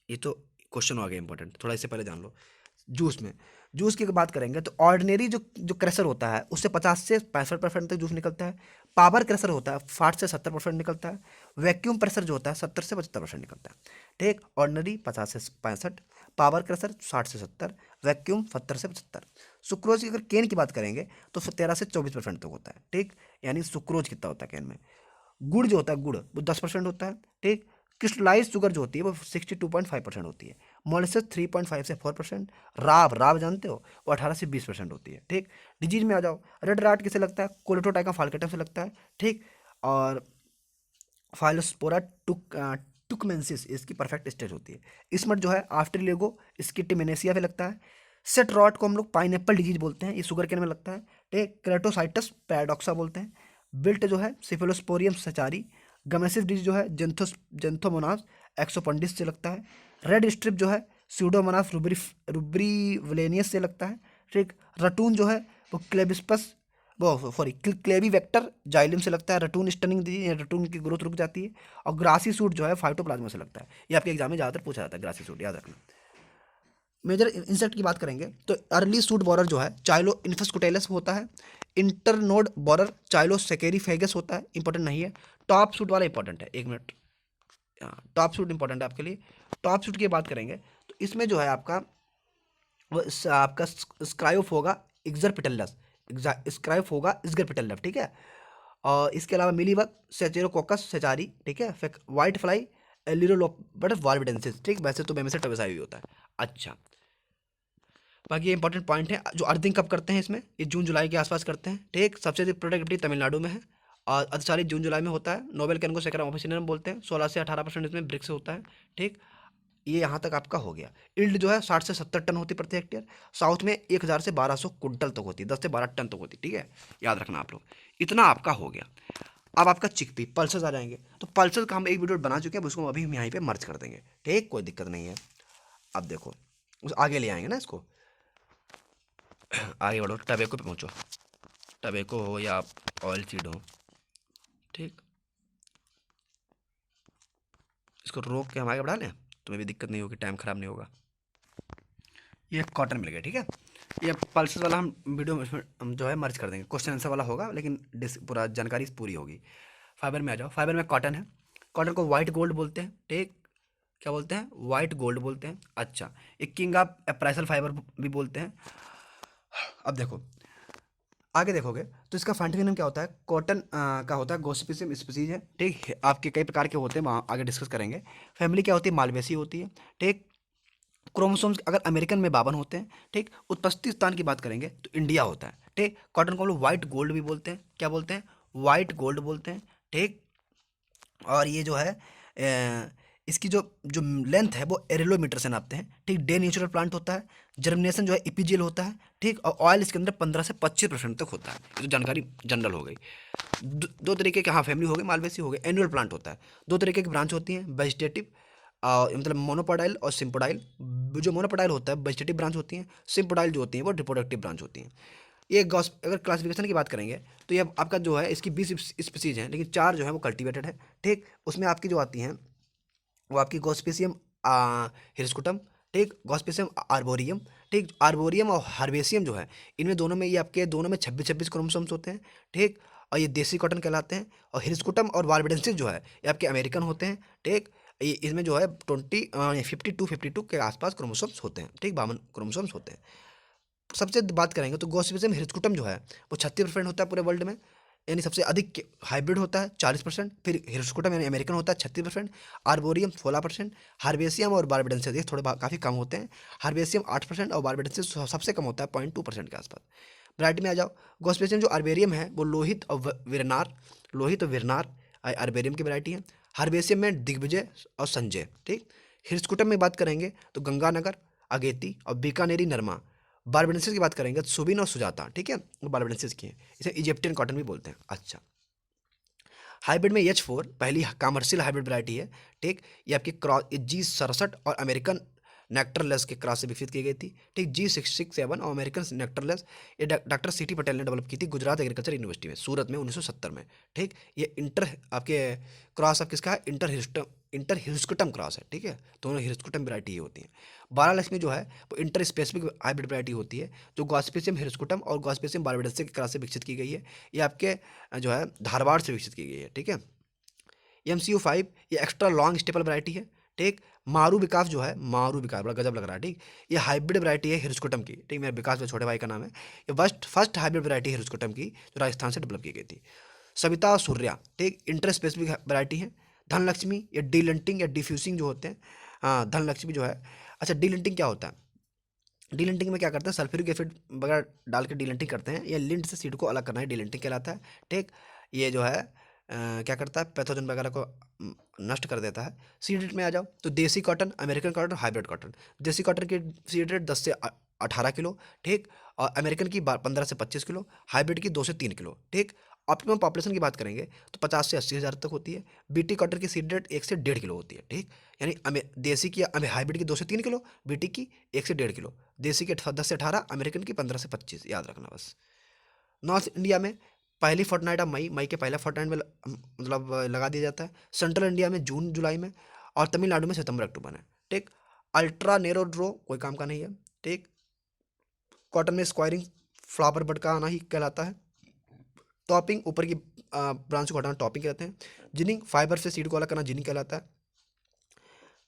ये तो क्वेश्चन आ गया इंपॉर्टेंट, थोड़ा इससे पहले जान लो। जूस में, जूस की अगर बात करेंगे तो ऑर्डिनरी जो जो क्रशर होता है उससे 50 से 65% तक जूस निकलता है। पावर क्रशर होता है 60 से 70% निकलता है। वैक्यूम प्रेशर जो होता है 70 से 75% निकलता है, ठीक। ऑर्डिनरी 50 से 65, पावर क्रशर 60 से 70, वैक्यूम 70 से 75। सुक्रोज की अगर केन की बात करेंगे तो 13 से 24% तक होता है, ठीक। यानी सुक्रोज कितना होता है केन में। गुड़ जो होता है, गुड़ वो 10% होता है, ठीक। क्रिस्टलाइज शुगर जो होती है वो 62.5% होती है। मोलेसेस 3.5 से 4%। राब, राब जानते हो, वो 18 से 20% होती है, ठीक। डिजीज में आ जाओ, रेड राट किसे लगता है? कोलेटोटाइका फाल्केटम से लगता है, ठीक। और फाइलोस्पोरा टुकमेंसिस इसकी परफेक्ट स्टेज होती है। इसमट जो है आफ्ट्रिलेगो स्किटिमिनेसिया पे लगता है। सेट रॉट को हम लोग पाइनएप्पल डिजीज बोलते हैं, ये शुगर केन में लगता है, ठीक। क्रेटोसाइटस पैराडॉक्सा बोलते हैं। बिल्ट जो है सिफेलोस्पोरियम सचारी। गमेसिव डिजीज जो है जेंथोमोनास एक्सोपंडिस से लगता है। रेड स्ट्रिप जो है स्यूडोमोनास रुब्रीवलेनियस से लगता है, ठीक। रटून जो है वो क्लेबिस्पस, वो सॉरी क्लेबी वेक्टर जाइलम से लगता है। रटून स्टनिंग दी, रटून की ग्रोथ रुक जाती है। और ग्रासी सूट जो है फाइटोप्लाज्मा से लगता है। ये आपके एग्जाम में ज़्यादातर पूछा जाता है, ग्रासी सूट याद रखना। मेजर इंसेक्ट की बात करेंगे तो अर्ली सूट बोरर जो है चाइलो इन्फस्कुटेलस होता है। इंटरनोड बोरर चाइलो सेकेरीफेगस होता है, इंपॉर्टेंट नहीं है। टॉप सूट वाला इंपॉर्टेंट है, एक मिनट, टॉप सूट इंपॉर्टेंट है आपके लिए। टॉप सूट की बात करेंगे तो इसमें जो है आपका आपका स्क्राइफ होगा इग्जरपिटलस, स्क्राइफ होगा इग्जरपिटलस, ठीक है। और इसके अलावा मिलीबग सेचेरोकोकस सेचारी, ठीक है। फिर वाइट फ्लाई एलिरोलोबट वार्बिडेंसिस, ठीक। वैसे तो बेमेसे टबेसाई हुई होता है। अच्छा, बाकी ये इंपॉर्टेंट पॉइंट है। जो अर्थिंग कब करते हैं इसमें? ये जून जुलाई के आसपास करते हैं, ठीक। सबसे अधिक प्रोडक्टिविटी तमिलनाडु में है और अधिशाली जून जुलाई में होता है। नोबेल कैन को सेक्रम ऑफिसियम बोलते हैं। 16 से 18% इसमें ब्रिक्स होता है, ठीक। ये यहाँ तक आपका हो गया। इल्ड जो है 60 से 70 टन होती है प्रति हेक्टेयर। साउथ में 1000 से 1200 कुंटल तक होती है, 10 से 12 टन तक होती है, ठीक है। याद रखना आप लोग, इतना आपका हो गया। अब आपका चिकपी पल्सेस आ जाएंगे, तो पल्सेस का हम एक वीडियो बना चुके हैं, उसको अभी हम यहीं पे मर्ज कर देंगे, ठीक, कोई दिक्कत नहीं है। अब देखो, उस आगे ले आएंगे ना इसको, आगे बढ़ो, टबेको पे पहुँचो। टबेको हो या ऑयल सीड हो, ठीक। इसको रोक के हम आगे बढ़ा लें, तुम्हें भी दिक्कत नहीं होगी, टाइम ख़राब नहीं होगा। ये कॉटन मिल गया, ठीक है। ये पल्सेस वाला हम वीडियो में हम जो है मर्ज कर देंगे, क्वेश्चन आंसर वाला होगा, लेकिन पूरा जानकारी पूरी होगी। फाइबर में आ जाओ, फाइबर में कॉटन है। कॉटन को वाइट गोल्ड बोलते हैं, ठीक। क्या बोलते हैं? वाइट गोल्ड बोलते हैं। अच्छा, एक किंग ऑफ अप्राइसल फाइबर भी बोलते हैं। अब देखो, आगे देखोगे तो इसका साइंटिफिक नेम क्या होता है? कॉटन का होता है गोसिपियम स्पीसीज है, ठीक है। आपके कई प्रकार के होते हैं, वहाँ आगे डिस्कस करेंगे। फैमिली क्या होती है? मालवेसी होती है, ठीक। क्रोमोसोम्स अगर अमेरिकन में 52 होते हैं, ठीक। उत्पत्ति स्थान की बात करेंगे तो इंडिया होता है, ठीक। कॉटन को हम लोग वाइट गोल्ड भी बोलते हैं। क्या बोलते हैं? वाइट गोल्ड बोलते हैं, ठीक। और ये जो है इसकी जो जो लेंथ है वो एरेलोमीटर से नापते हैं, ठीक। डे नेचुरल प्लांट होता है, जर्मिनेशन जो है इपीजियल होता है, ठीक। और ऑयल इसके अंदर 15 से 25% तक होता है। ये तो जानकारी जनरल हो गई। दो तरीके के, हाँ फैमिली हो गए, मालवेसी हो गए। एनुअल प्लांट होता है, दो तरीके की ब्रांच होती हैं, वेजिटेटिव मतलब मोनोपोडाइल और सिम्पोडाइल। जो मोनोपोडाइल होता है वेजिटेटिव ब्रांच होती हैं, सिम्पोडाइल जो होती हैं वो रिप्रोडक्टिव ब्रांच होती हैं। ये गॉस अगर क्लासिफिकेशन की बात करेंगे तो ये आपका जो है इसकी 20 स्पीसीज हैं, लेकिन 4 जो है वो कल्टिवेटेड है, ठीक। उसमें आपकी जो आती हैं वो आपकी गॉस्पेसियम हिरस्कुटम, ठीक। गॉस्पेसियम आर्बोरियम, ठीक। आर्बोरियम और हार्बेसियम जो है, इनमें दोनों में, ये आपके दोनों में 26-26 क्रोमोसोम्स होते हैं, ठीक। और ये देसी कॉटन कहलाते हैं। और हिरस्कुटम और बारबेडेंसिस जो है ये आपके अमेरिकन होते हैं, ठीक। ये इसमें जो है 52 के आसपास क्रोमोसोम्स होते हैं, ठीक। 52 क्रोमोसोम्स होते हैं। सबसे बात करेंगे तो गॉसिपियम हिरस्कुटम जो है वो 36% होता है पूरे वर्ल्ड में, यानी सबसे अधिक हाइब्रिड होता है 40%। फिर हिरस्कुटम यानी अमेरिकन होता है 36%। आर्बोरियम 16%। हार्बेसियम और बारबेडेंसिस ये थोड़े काफ़ी कम होते हैं। हार्बेसियम 8% और बारबेडेंसिस सबसे कम होता है 0.2% के आसपास। वैरायटी में आ जाओ, गॉसिपियम जो आर्बेरियम है वो लोहित और विरनार, लोहित और विरनार आर्बेरियम की वैरायटी है। हार्बेसियम में दिग्विजय और संजय, ठीक। हिरस्कुटम में बात करेंगे तो गंगानगर, अगेती और बीकानेरी नरमा। बारबेडेंसिस की बात करेंगे तो सुबिन और सुजाता, ठीक है, वो बारबेडेंसिस की है। इसे इजिप्टियन कॉटन भी बोलते हैं। अच्छा, हाइब्रिड में H4 पहली कमर्शियल हाइब्रिड वैरायटी है, ठीक। ये आपकी क्रॉस G67 और अमेरिकन नेक्टरलेस के क्रॉस से विकसित की गई थी, ठीक। G667 और अमेरिकन नेक्टरलेस ये डॉक्टर सीटी पटेल ने डेवलप की थी गुजरात एग्रीकल्चर यूनिवर्सिटी में, सूरत में 1970 में, ठीक। ये इंटर आपके क्रॉस ऑफ किसका है, इंटर हिरस्कुटम क्रॉस है, ठीक है। दोनों हिरस्कुटम वैरायटी ही होती हैं। बारहलक्ष्मी जो है वो इंटर स्पेसिफिक हाइब्रिड वैरायटी होती है, जो गॉस्पेसियम हिरस्कुटम और गॉस्पेसियम बारबेडेंसिस के क्रॉस से विकसित की गई है। ये आपके जो है धारवाड़ से विकसित की गई है, ठीक है। MCU5 ये एक्स्ट्रा लॉन्ग स्टेपल वैरायटी है, ठीक। मारू विकास जो है, मारू विकास बड़ा गजब लग रहा है, ठीक। ये हाइब्रिड वैरायटी है हिरस्कुटम की, ठीक। मेरे विकास में छोटे भाई का नाम है। ये फर्स्ट फर्स्ट हाइब्रिड वैरायटी है हिरस्कुटम की जो राजस्थान से डेवलप की गई थी। सविता और सूर्या, ठीक, इंटर स्पेसिफिक वैरायटी है। धनलक्ष्मी ये डीलिंटिंग या डिफ्यूजिंग जो होते हैं, हाँ धनलक्ष्मी जो है। अच्छा, डीलिंटिंग क्या होता है? डीलिंटिंग में क्या करते हैं, सल्फ्यूरिक एसिड वगैरह डाल के डीलिंटिंग करते हैं, या लिंट से सीड को अलग करना है, डीलिंटिंग कहलाता है, ठीक। ये जो है क्या करता है, पैथोजन वगैरह को नष्ट कर देता है। सीड रेट में आ जाओ तो देसी cotton, American cotton, hybrid cotton. देसी कॉटन की सीड रेट 10 से 18 किलो, ठीक। और अमेरिकन की 15 से 25 किलो, हाइब्रिड की 2 से 3 किलो, ठीक। ऑप्टिमम पॉपुलेशन की बात करेंगे तो 50 से 80 हज़ार तक होती है। बीटी कॉटन की सीड रेट 1 से 1.5 किलो होती है, ठीक। यानी देसी की हाइब्रिड की 2 से 3 किलो, बीटी की 1 से 1.5 किलो। देसी के 10 से 18, अमेरिकन की 15 से 25, याद रखना बस। नॉर्थ इंडिया में पहली फोर्टनाइट ऑफ मई, मई के पहला फोर्टनाइट में मतलब लगा दिया जाता है। सेंट्रल इंडिया में जून जुलाई में, और तमिलनाडु में सितंबर अक्टूबर में, ठीक। अल्ट्रा नेरो ड्रो कोई काम का नहीं है, ठीक। कॉटन में स्क्वायरिंग फ्लावर बड का आना ही कहलाता है। टॉपिंग ऊपर की ब्रांच को हटाना टॉपिंग कहते हैं। जिनिंग फाइबर से सीड को अलग करना जिनिंग कहलाता है,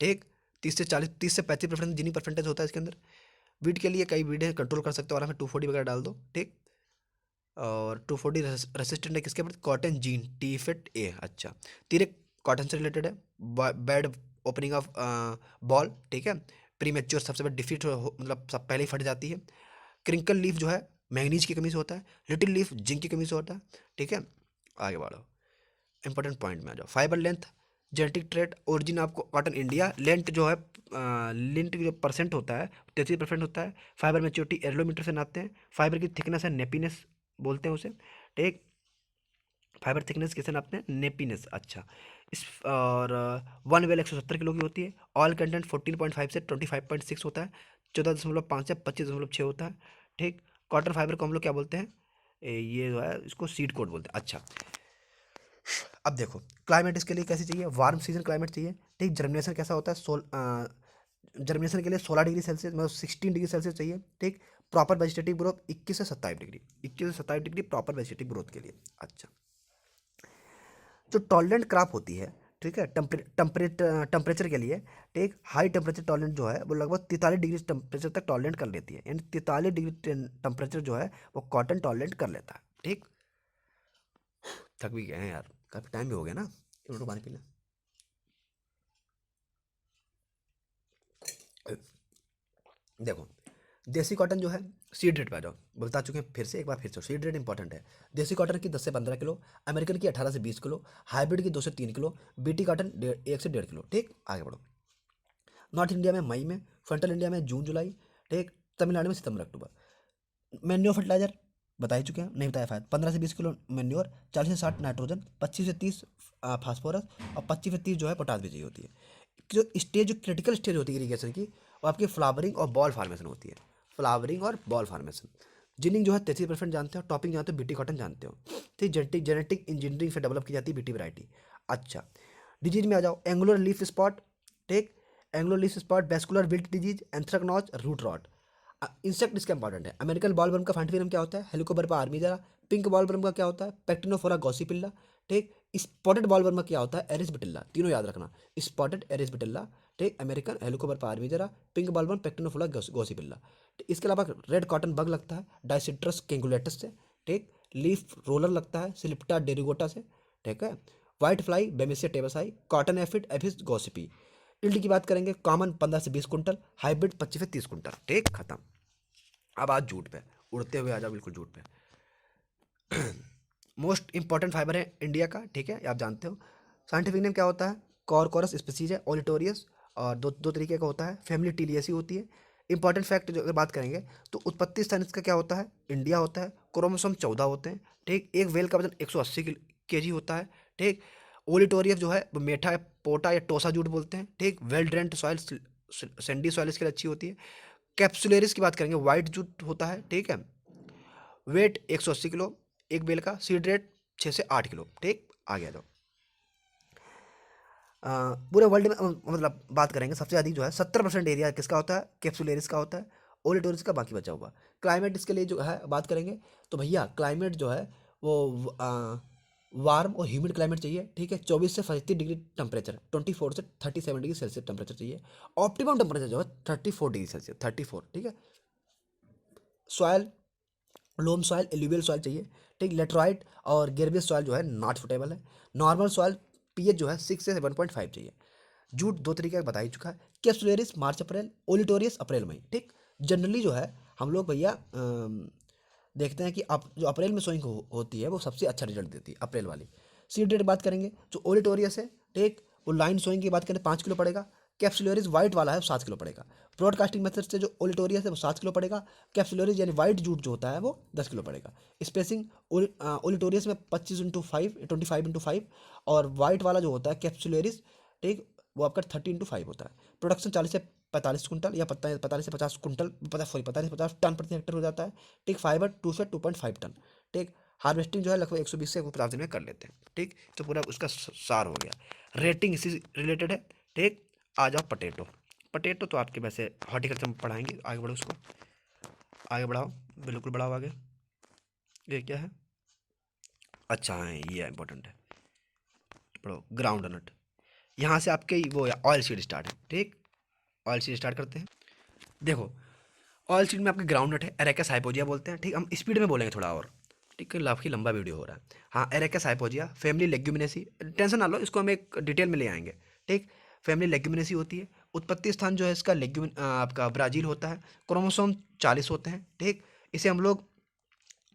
ठीक। 30 से 35% जिनिंग परसेंटेज होता है इसके अंदर। वीट के लिए कई वीट है, कंट्रोल कर सकते हो आराम से, 240 वगैरह डाल दो, ठीक। और 240 रेसिस्टेंट है किसके प्रति, कॉटन जीन टीफेट ए। अच्छा, तीरे कॉटन से रिलेटेड है। बैड ओपनिंग ऑफ बॉल, ठीक है। प्रीमेच्योर सबसे बड़ा डिफीट मतलब सब पहले ही फट जाती है। क्रिंकल लीफ जो है मैग्नीज की कमी से होता है। लिटिल लीफ जिंक की कमी से होता है, ठीक है। आगे बढ़ो, इंपॉर्टेंट पॉइंट में आ जाओ। Fibre length, genetic trait, origin आपको कॉटन इंडिया। लेंथ जो है लिंट जो परसेंट होता है 33% होता है। फाइबर मेच्योरिटी एरोमीटर से नापते हैं। फाइबर की थिकनेस है नेपीनेस बोलते हैं उसे, ठीक। फाइबर थिकनेस किसे नापते हैं, नेपीनेस। अच्छा, इस और वन वेल 170 किलो की होती है। ऑयल कंटेंट 14.5 से 25.6 होता है। 14.5 से 25.6 होता है, ठीक। कॉटन फाइबर को हम लोग क्या बोलते हैं, ये जो है इसको सीड कोट बोलते हैं। अच्छा, अब देखो क्लाइमेट इसके लिए कैसी चाहिए, वार्म सीजन क्लाइमेट चाहिए, ठीक। जर्मिनेशन कैसा होता है, जर्मिनेशन के लिए 16 डिग्री सेल्सियस मतलब 16 डिग्री सेल्सियस चाहिए, ठीक। प्रॉपर वेजिटेटिव ग्रोथ 21 से 27 डिग्री, 21 से 27 डिग्री प्रॉपर वेजिटेटिव ग्रोथ के लिए। अच्छा, जो टॉलरेंट क्रॉप होती है, ठीक है, टेम्परेचर के लिए, ठीक। हाई टेम्परेचर टॉलरेंट जो है वो लगभग 43 डिग्री टेम्परेचर तक टॉलरेंट कर लेती है, यानी 43 डिग्री टेम्परेचर जो है वो कॉटन टॉलरेंट कर लेता है, ठीक। थक भी गए हैं यार, काफ़ी टाइम भी हो गया ना, एक मिनट पानी पीना। देखो, देसी कॉटन जो है, सीड रेट पे आ जाओ, बता चुके हैं फिर से एक बार, फिर से सीड रेट इंपॉर्टेंट है। देसी कॉटन की 10 से 15 किलो, अमेरिकन की 18 से 20 किलो, हाइब्रिड की 2 से 3 किलो, बीटी कॉटन 1 से 1.5 किलो। ठीक, आगे बढ़ो। नॉर्थ इंडिया में मई में, फ्रंटल इंडिया में जून जुलाई, ठीक, तमिलनाडु में सितंबर अक्टूबर। मैन्योर फर्टिलाइजर बता ही चुके हैं, नहीं बताया फायदा। 15 से 20 किलो मैन्योर, 40 से 60 नाइट्रोजन, 25 से 30 फास्फोरस, और 25 से 30 जो है पोटास भी चाहिए होती है। जो स्टेज, जो क्रिटिकल स्टेज होती है इरीगेशन की, वो आपकी फ्लावरिंग और बॉल फार्मेशन होती है। फ्लावरिंग और बॉल फार्मेशन। जिनिंग जो है 33% जानते हो, टॉपिंग जानते हो, बीटी कॉटन जानते हो। ठीक, जेनेटिक इंजीनियरिंग से डेवलप की जाती है बीटी वैरायटी। अच्छा, डिजीज में आ जाओ। एंगुलर लीफ स्पॉट, ठीक, angular leaf spot, vascular wilt disease, anthracnose, root rot. Insect इसका इंपॉर्टेंट है। अमेरिकन बॉलवर्म का फाइंटिफिनम क्या होता है? हेलिकोबर्पा आर्मीजा। पिंक बॉलवर्म का क्या होता है? पेक्टिनोफोरा गॉसिपिल्ला। ठीक, स्पॉटेड बॉलवर्म का क्या होता है? एरिसबिटिल्ला। तीनों याद रखना, स्पॉटेड, एरिसबिटिल्ला। ठीक, अमेरिकन, हेलिकोबर्पा आर्मीजा, पिंक बॉलवर्म, पेक्टिनोफोरा गॉसिपिल्ला। इसके अलावा रेड कॉटन बग लगता है डायसिट्रस कैंगुलेटस से। ठीक, लीफ रोलर लगता है सिलिप्टा डेरिगोटा से। ठीक है, व्हाइट फ्लाई बेमिसिया टेबसाई, कॉटन एफिड एफिस गॉसिपी। इल्ड की बात करेंगे, कॉमन 15 से 20 कुंटल, हाइब्रिड 25 से 30 कुंटल। ठीक, खत्म। अब आज जूट पे, उड़ते हुए आ जाओ बिल्कुल जूट पे। मोस्ट इंपॉर्टेंट फाइबर है इंडिया का, ठीक है, ये आप जानते हो। साइंटिफिक नेम क्या होता है? कॉरकोरस स्पीसीज है, ओलिटोरियस। और दो दो तरीके का होता है, फैमिली टीलियसी होती है। इंपॉर्टेंट फैक्ट जो अगर बात करेंगे, तो उत्पत्ति स्थान इसका क्या होता है? इंडिया होता है। क्रोमोसोम 14 होते हैं। ठीक, एक वेल का वजन 180 केजी होता है। ठीक, ओलिटोरियस जो है वो मीठा है, पोटा या टोसा जूट बोलते हैं। ठीक, well drained soil, Sandy soil इसके लिए अच्छी होती है। कैप्सुलेरिस की बात करेंगे, वाइट जूट होता है। ठीक है, वेट 180 किलो एक बेल का, सीड रेट 6 से 8 किलो। ठीक, आ गया दो। पूरे वर्ल्ड में मतलब बात करेंगे, सबसे अधिक जो है 70% एरिया किसका होता है? कैप्सुलेरिस का होता है। ओलिटोरिस का बाकी बचा हुआ। क्लाइमेट इसके लिए जो है बात करेंगे, तो भैया क्लाइमेट जो है वो वार्म और ह्यूमिड क्लाइमेट चाहिए। ठीक है, 24 से 35 डिग्री टेम्परेचर, 24 से 37 डिग्री सेल्सियस टेम्परेचर चाहिए। ऑप्टिमम टेम्परेचर जो है 34 डिग्री सेल्सियस, 34। ठीक है, soil, loam soil, alluvial soil चाहिए। ठीक, लेटराइट और गेर्बियस सॉइल जो है नॉट सुटेबल है। नॉर्मल सॉइल पीएच जो है 6 से 7.5 चाहिए। जूट दो तरीके का बता ही चुका है, कैप्सुलेरिस मार्च अप्रैल, ओलिटोरियस अप्रैल मई। ठीक, जनरली जो है हम लोग भैया देखते हैं कि जो अप्रैल में सोइंग होती है वो सबसे अच्छा रिजल्ट देती है, अप्रैल वाली। सीड रेट बात करेंगे, जो ओलिटोरियस है, ठीक, वो लाइन सोइंग की बात करें 5 किलो पड़ेगा। कैप्सुलरिस वाइट वाला है वो 7 किलो पड़ेगा। ब्रॉडकास्टिंग मेथड से जो ओलिटोरियस है वो 7 किलो पड़ेगा। कैप्सुलरिस यानी वाइट जूट जो होता है वो 10 किलो पड़ेगा। स्पेसिंग, ओलिटोरियस में 25x5, 25x5, और वाइट वाला जो होता है कैप्सुलरिस, ठीक, वो आपका 30x5 होता है। प्रोडक्शन 40 से 45 कुंटल या 45 से 50 कुंटल, सॉरी 45 से 50 टन प्रति हेक्टेयर हो जाता है। ठीक, फाइबर 2 से 2.5 टन। ठीक, हार्वेस्टिंग जो है लगभग 120 से 150 दिन में कर लेते हैं। ठीक, तो पूरा उसका सार हो गया। रेटिंग इसी रिलेटेड है। ठीक, आ जाओ पटेटो। पटेटो तो आपके वैसे हॉर्टिकल्चर में पढ़ाएंगे, आगे बढ़ो उसको, आगे बढ़ाओ, बिल्कुल बढ़ाओ आगे। ये क्या है? अच्छा है, ये इंपॉर्टेंट है, पढ़ो। ग्राउंड नट, यहाँ से आपके वो ऑयल सीड स्टार्ट है। ठीक, ऑयल सीड स्टार्ट करते हैं। देखो, ऑयल सीड में आपके ग्राउंड नट है, एरेकस हाइपोजिया बोलते हैं। ठीक, हम स्पीड में बोलेंगे थोड़ा और, ठीक है, काफ़ी लंबा वीडियो हो रहा है। हाँ, एरेकस हाइपोजिया, फैमिली लेग्यूमिनेसी, टेंशन ना लो, इसको हम एक डिटेल में ले आएंगे। ठीक, फैमिली लेग्यूमिनेसी होती है। उत्पत्ति स्थान जो है इसका आपका ब्राज़ील होता है। क्रोमोसोम 40 होते हैं। ठीक, इसे हम लोग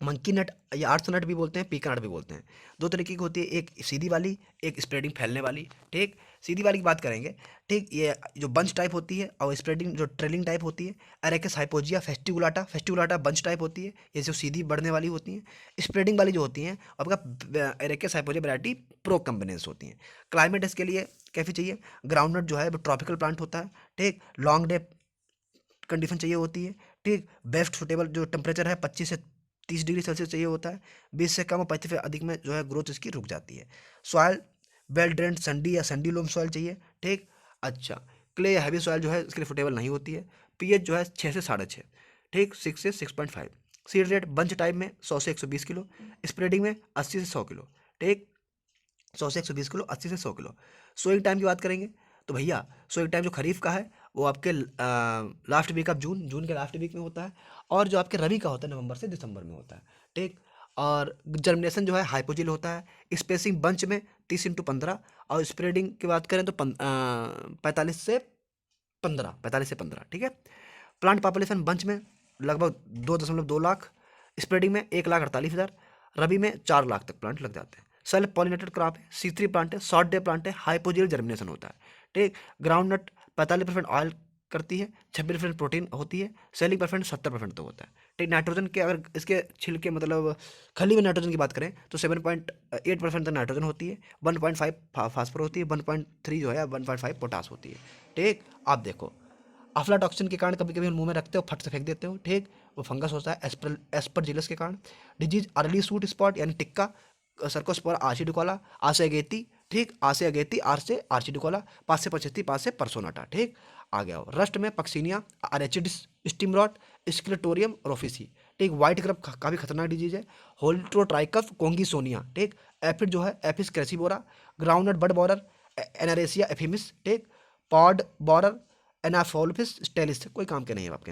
मंकी नट या आर्ट्स नट भी बोलते हैं, पीका नट भी बोलते हैं। दो तरीके की होती है, एक सीधी वाली, एक स्प्रेडिंग फैलने वाली। ठीक, सीधी वाली की बात करेंगे, ठीक, ये जो बंच टाइप होती है, और स्प्रेडिंग जो ट्रेलिंग टाइप होती है। एरेकस हाइपोजिया फेस्टिकुलाटा, फेस्टिकुलाटा बंच टाइप होती है, ये जो सीधी बढ़ने वाली होती हैं। स्प्रेडिंग वाली जो होती हैं आपका एरेकस हाइपोजिया वैरायटी प्रो कंबिनेंस होती हैं। क्लाइमेट इसके लिए कैफी चाहिए। ग्राउंड नट जो है वो ट्रॉपिकल प्लांट होता है। ठीक, लॉन्ग डे कंडीशन चाहिए होती है। ठीक, बेस्ट सुटेबल जो टेम्परेचर है 25 से 30 डिग्री सेल्सियस चाहिए होता है। 20 से कम और 25 से अधिक में जो है ग्रोथ इसकी रुक जाती है। सॉयल वेल ड्रेन्ड संडी या संडी लोम सॉइल चाहिए। ठीक, अच्छा, क्ले या हैवी सॉइल जो है इसके लिए सुटेबल नहीं होती है। पीएच जो है 6 से 6.5। ठीक, 6 से 6.5। सीड रेट बंच टाइप में 100 से 120 किलो, स्प्रेडिंग में 80 से 100 किलो। ठीक, 100 से 120 किलो, 80 से 100 किलो। सोइंग टाइम की बात करेंगे, तो भैया सोइंग टाइम जो खरीफ का है वो आपके लास्ट वीक ऑफ जून, जून के लास्ट वीक में होता है। और जो आपके रबी का होता है नवंबर से दिसंबर में होता है। ठीक, और जर्मिनेशन जो है हाइपोजिल होता है। स्पेसिंग बंच में 30x15, और स्प्रेडिंग की बात करें तो 45 से 15, 45 से 15। ठीक है, प्लांट पॉपुलेशन बंच में लगभग 2.2 लाख, स्प्रेडिंग में 1,48,000, रबी में 4 लाख तक प्लांट लग जाते हैं। सेल्फ पॉलिनेटेड क्रॉप है, C3 प्लांट है, शॉर्ट डे प्लांट है, हाइपोजियल जर्मिनेशन होता है। ठीक, ग्राउंड नट 45% ऑयल करती है, 26% प्रोटीन होती है, सेलिंग परसेंट 70% तो होता है। ठीक, नाइट्रोजन के अगर इसके छिलके मतलब खली में नाइट्रोजन की बात करें तो 7.8% तक नाइट्रोजन होती है, 1.5 फास्फोर होती है, 1.3 जो है 1.5 पोटास होती है। ठीक, आप देखो अफ्लाटॉक्सिन के कारण कभी कभी हम मुंह में रखते हो, फट से फेंक देते हो। ठीक, वो फंगस होता है एस्परजिलस के कारण। डिजीज अर्ली सूट स्पॉट यानी टिक्का, सर्कोस्पोरा आर्चिडिकोला, आसे अगेती। ठीक, आसे अगेती, आर से आर्चिडिकोला, पास से पचेती, पास से परसोनाटा। ठीक, आ गया हो रस्ट में पक्सीनिया, अरेचिडिस स्टिमरॉट, स्क्लेटोरियम रोफिसी। ठीक, व्हाइट क्रप काफी खतरनाक डिजीज है। होल्ट्रोट्राइकफ कोंगिसोनिया। ठीक, एफिड जो है एफिस क्रेसीबोरा, ग्राउंडनट बड बॉरर एनारेसिया एफिमिस। ठीक, पॉड बॉरर एनाफोल्फिस स्टेलिस, कोई काम के नहीं है आपके।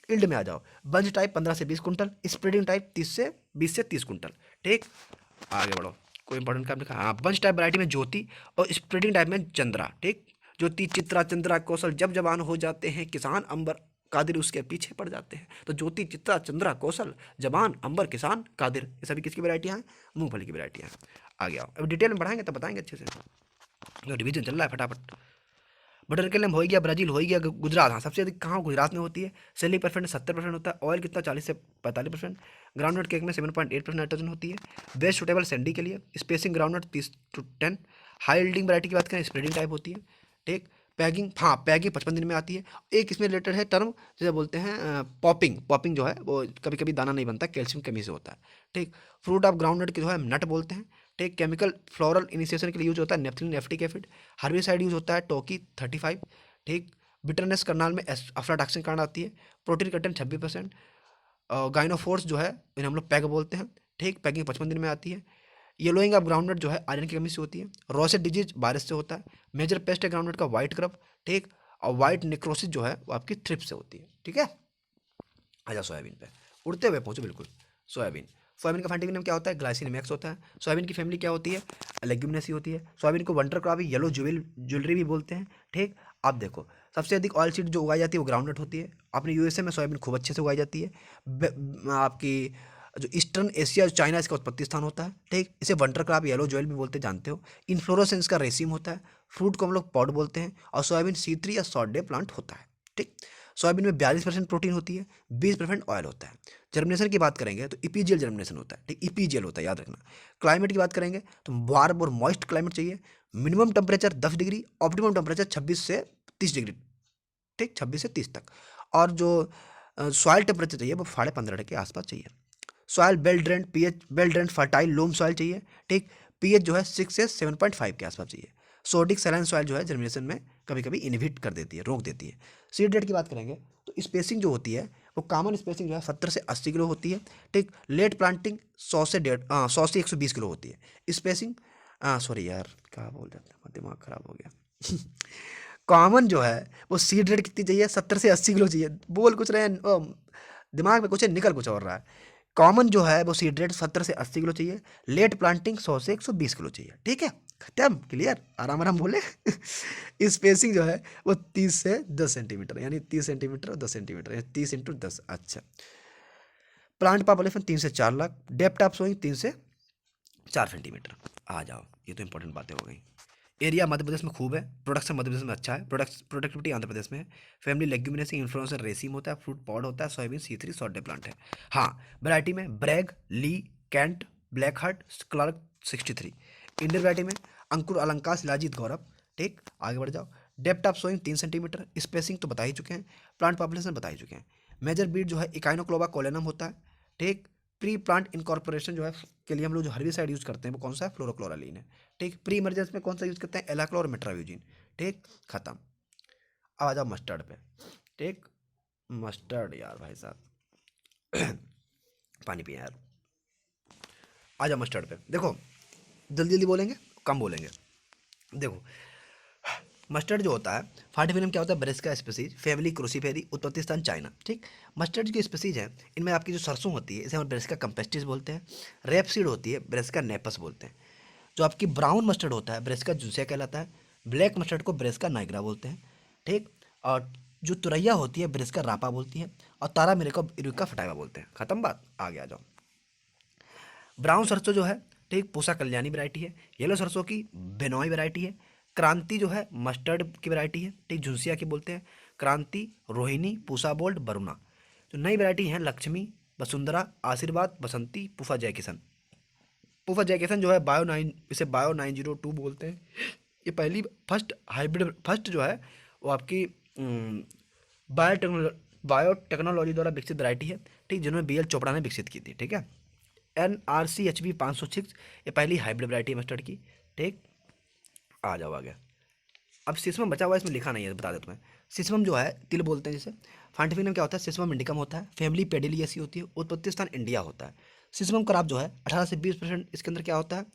इल्ड में आ जाओ, बंज टाइप 15 से 20 कुंटल, स्प्रेडिंग टाइप 20 से 30 कुंटल। ठीक, आगे बढ़ो, कोई इंपॉर्टेंट काम लिखा, हाँ बंच टाइप वैरायटी में ज्योति और स्प्रेडिंग टाइप में चंद्रा। ठीक, ज्योति चित्रा चंद्रा कौशल जब जवान हो जाते हैं किसान अंबर कादिर उसके पीछे पड़ जाते हैं। तो ज्योति चित्रा चंद्रा कौशल जवान अंबर किसान कादिर, ये सभी किसकी वैरायटियाँ हैं? मूंगफली की वैरायटियाँ हैं। आ गया, अब डिटेल में बढ़ाएंगे तब बताएंगे अच्छे से, जो डिवीजन चल रहा है फटाफट। बटर के लिए हो गया, ब्राजील हो गया, गुजरात, हाँ सबसे अधिक कहाँ गुजरात में होती है। सेलिंग परसेंट 70% होता है। ऑयल कितना 40 से 45%। ग्राउंडनट केक में 7.8% नाइट्रोजन होती है। बेस्ट सुटेबल सैंडी के लिए। Spacing groundnut 30 to 10। High yielding variety की बात करें स्प्रेडिंग टाइप होती है। ठीक, पैगिंग, हाँ पैगिंग 55 दिन में आती है। एक इसमें रिलेटेड है टर्म जिसे बोलते हैं पॉपिंग। पॉपिंग जो है वो कभी कभी दाना नहीं बनता, कैल्शियम कमी से होता है। ठीक, फ्रूट ऑफ ग्राउंडनट की जो है नट बोलते हैं। ठीक, केमिकल फ्लोरल इनिशिएशन के लिए यूज होता है नेफ्थिलिन एफ्टिक एसिड। हर्बिसाइड यूज होता है टोकी 35। ठीक, बिटरनेस करनाल में अफ्लाटॉक्सिन के कारण आती है। Protein content 26%। गाइनोफोर्स जो है इन्हें हम लोग पैग बोलते हैं। ठीक, पैगिंग 55 दिन में आती है। येलोइंग ऑफ ग्राउंडनट जो है आयरन की कमी से होती है। रोसेट डिजीज बारिश से होता है। मेजर पेस्ट है ग्राउंडनट का वाइट क्रप। ठीक, और वाइट निक्रोसिस जो है वो आपकी थ्रिप्स से होती है। ठीक है, आजा सोयाबीन पे, उड़ते हुए पहुंचो बिल्कुल। सोयाबीन, सोयाबीन का फंडिंग नेम क्या होता है? ग्लाइसिन मैक्स होता है। सोयाबीन की फैमिली क्या होती है? लेग्यूमिनेसी होती है। सोयाबीन को वंटर क्रॉप येलो ज्वेलरी भी बोलते हैं। ठीक, आप देखो सबसे अधिक ऑयल सीड जो उगाई जाती है वो ग्राउंडनट होती है। अपने यूएसए में सोयाबीन खूब अच्छे से उगाई जाती है। आपकी जो ईस्टर्न एशिया चाइना इसका उत्पत्ति स्थान होता है। ठीक, इसे वंटर क्रॉप येलो ज्वेल भी बोलते जानते हो। इन्फ्लोरेसेंस का रेसिम होता है। फ्रूट को हम लोग पॉड बोलते हैं। और सोयाबीन C3 या शॉर्ट डे प्लांट होता है। ठीक, सोयाबीन में 42% प्रोटीन होती है, 20% ऑयल होता है। जर्मिनेशन की बात करेंगे तो इपीजियल जर्मिनेशन होता है। ठीक, इपीजियल होता है, याद रखना। क्लाइमेट की बात करेंगे तो वार्म और मॉइस्ट क्लाइमेट चाहिए। Minimum temperature 10 degree, optimum temperature 26 से 30 डिग्री। ठीक, 26 से 30 तक। और जो सॉइल टेम्परेचर चाहिए वो 15.5 के आसपास चाहिए। Soil well drained, pH well drained fertile loam soil चाहिए। ठीक, पीएच जो है 6 से 7.5 के आसपास चाहिए। सोडिक सैलाइन सॉइल जो है जर्मिनेशन में कभी कभी इनहिबिट कर देती है, रोक देती है। सीड रेट की बात करेंगे तो स्पेसिंग जो होती है वो कॉमन स्पेसिंग जो है 70 से 80 किलो होती है। ठीक, लेट प्लांटिंग 100 से 120 किलो होती है स्पेसिंग। सॉरी यार, क्या बोल जाते हैं, दिमाग खराब हो गया। कॉमन जो है वो सीड रेट कितनी चाहिए? 70 से 80 किलो चाहिए। बोल कुछ रहे हैं, दिमाग में कुछ है, निकल कुछ और रहा है। कॉमन जो है वो सीड रेट 70 से 80 किलो चाहिए। लेट प्लांटिंग 100 से 120 किलो चाहिए। ठीक है, खत्म, क्लियर, आराम आराम बोले। स्पेसिंग जो है वो 30 से 10 सेंटीमीटर, यानी 30 सेंटीमीटर और 10 सेंटीमीटर, यानी 30 इंटू 10। अच्छा, प्लांट पॉपुलेशन 3 से 4 लाख। डेप्थ ऑफ सोइंग 3 से 4 सेंटीमीटर। आ जाओ, ये तो इंपॉर्टेंट बातें हो गई। एरिया मध्य प्रदेश में खूब है। प्रोडक्शन मध्य प्रदेश में अच्छा है। प्रोडक्टिविटी आंध्र प्रदेश में है। फैमिली लेग्यूमिनेसी इन्फ्लुएंसर रेसिम होता है। फ्रूट पॉड होता है। Soybean C3 short day plant है। हाँ, वैरायटी में Bragg, Lee, Kent, black heart, Clark 63। Indian variety में अंकुर, अलंकार, शिलाजीत, गौरव। ठीक, आगे बढ़ जाओ। Depth of sowing 3 centimetre. Spacing तो बता ही चुके हैं। प्लांट पॉपुलेशन बता ही चुके हैं। मेजर बीट जो है इकाइनोक्लोबा कोलेनम होता है। ठीक, प्री प्लांट इनकॉर्पोरेशन जो है के लिए हम लोग जो हर्बिसाइड यूज करते हैं वो कौन सा है? फ्लोरोक्लोरालीन है। ठीक, प्री इमरजेंस में कौन सा यूज करते हैं? एलाक्लो और मेट्राव्यूजिन। ठीक, खत्म। अब आ जाओ मस्टर्ड पे। ठीक, मस्टर्ड यार भाई साहब, पानी पिए यार। आ जाओ मस्टर्ड पे। देखो जल्दी जल्दी बोलेंगे, कम बोलेंगे। देखो मस्टर्ड जो होता है, फार्टिफिलम क्या होता है? ब्रेस्का स्पीसीज, फैमिली क्रोसीफेरी, उत्पत्ति स्थान चाइना। ठीक, मस्टर्ड की स्पीसीज है, इनमें आपकी जो सरसों होती है इसे हम ब्रेस्का कंपेस्टिस बोलते हैं। रेपसीड होती है, ब्रेस्का नेपस बोलते हैं। जो आपकी ब्राउन मस्टर्ड होता है ब्रेस्का जूसिया कहलाता है। ब्लैक मस्टर्ड को ब्रेस्का नाइग्रा बोलते हैं। ठीक, और जो तुरैया होती है ब्रिज का रापा बोलती है, और तारा मेरे को इरुका फटाइवा बोलते हैं। खत्म बात, आगे आ जाओ। ब्राउन सरसों जो है, ठीक, पूसा कल्याणी वैरायटी है। येलो सरसों की बेनोई वैरायटी है। क्रांति जो है मस्टर्ड की वैरायटी है, ठीक, झुंसिया की बोलते हैं। क्रांति, रोहिणी, पूसा बोल्ड, बरुणा। जो नई वैरायटी है लक्ष्मी, वसुंधरा, आशीर्वाद, बसंती, पूफा जय किशन। पूफा जय किशन जो है इसे बायो 902 बोलते हैं। ये पहली फर्स्ट हाइब्रिड, फर्स्ट जो है वो आपकी बायोटेक्नोलॉजी द्वारा विकसित वैरायटी है, ठीक, जिन्होंने BL चोपड़ा ने विकसित की थी, ठीक है। NRCHB 506 ये पहली हाइब्रिड वैरायटी है मस्टर्ड की, ठीक। आ जाओ आगे। अब सिसमम बचा हुआ है, इसमें लिखा नहीं है, बता देता हूँ मैं। सिसमम जो है तिल बोलते हैं जिसे। फाइंटिफिक नेम क्या होता है? सिसमम इंडिकम होता है। फैमिली पेडिलियसी होती है। उत्पत्ति स्थान इंडिया होता है। सिसमम क्रॉप जो है 18 से 20% इसके अंदर क्या होता है?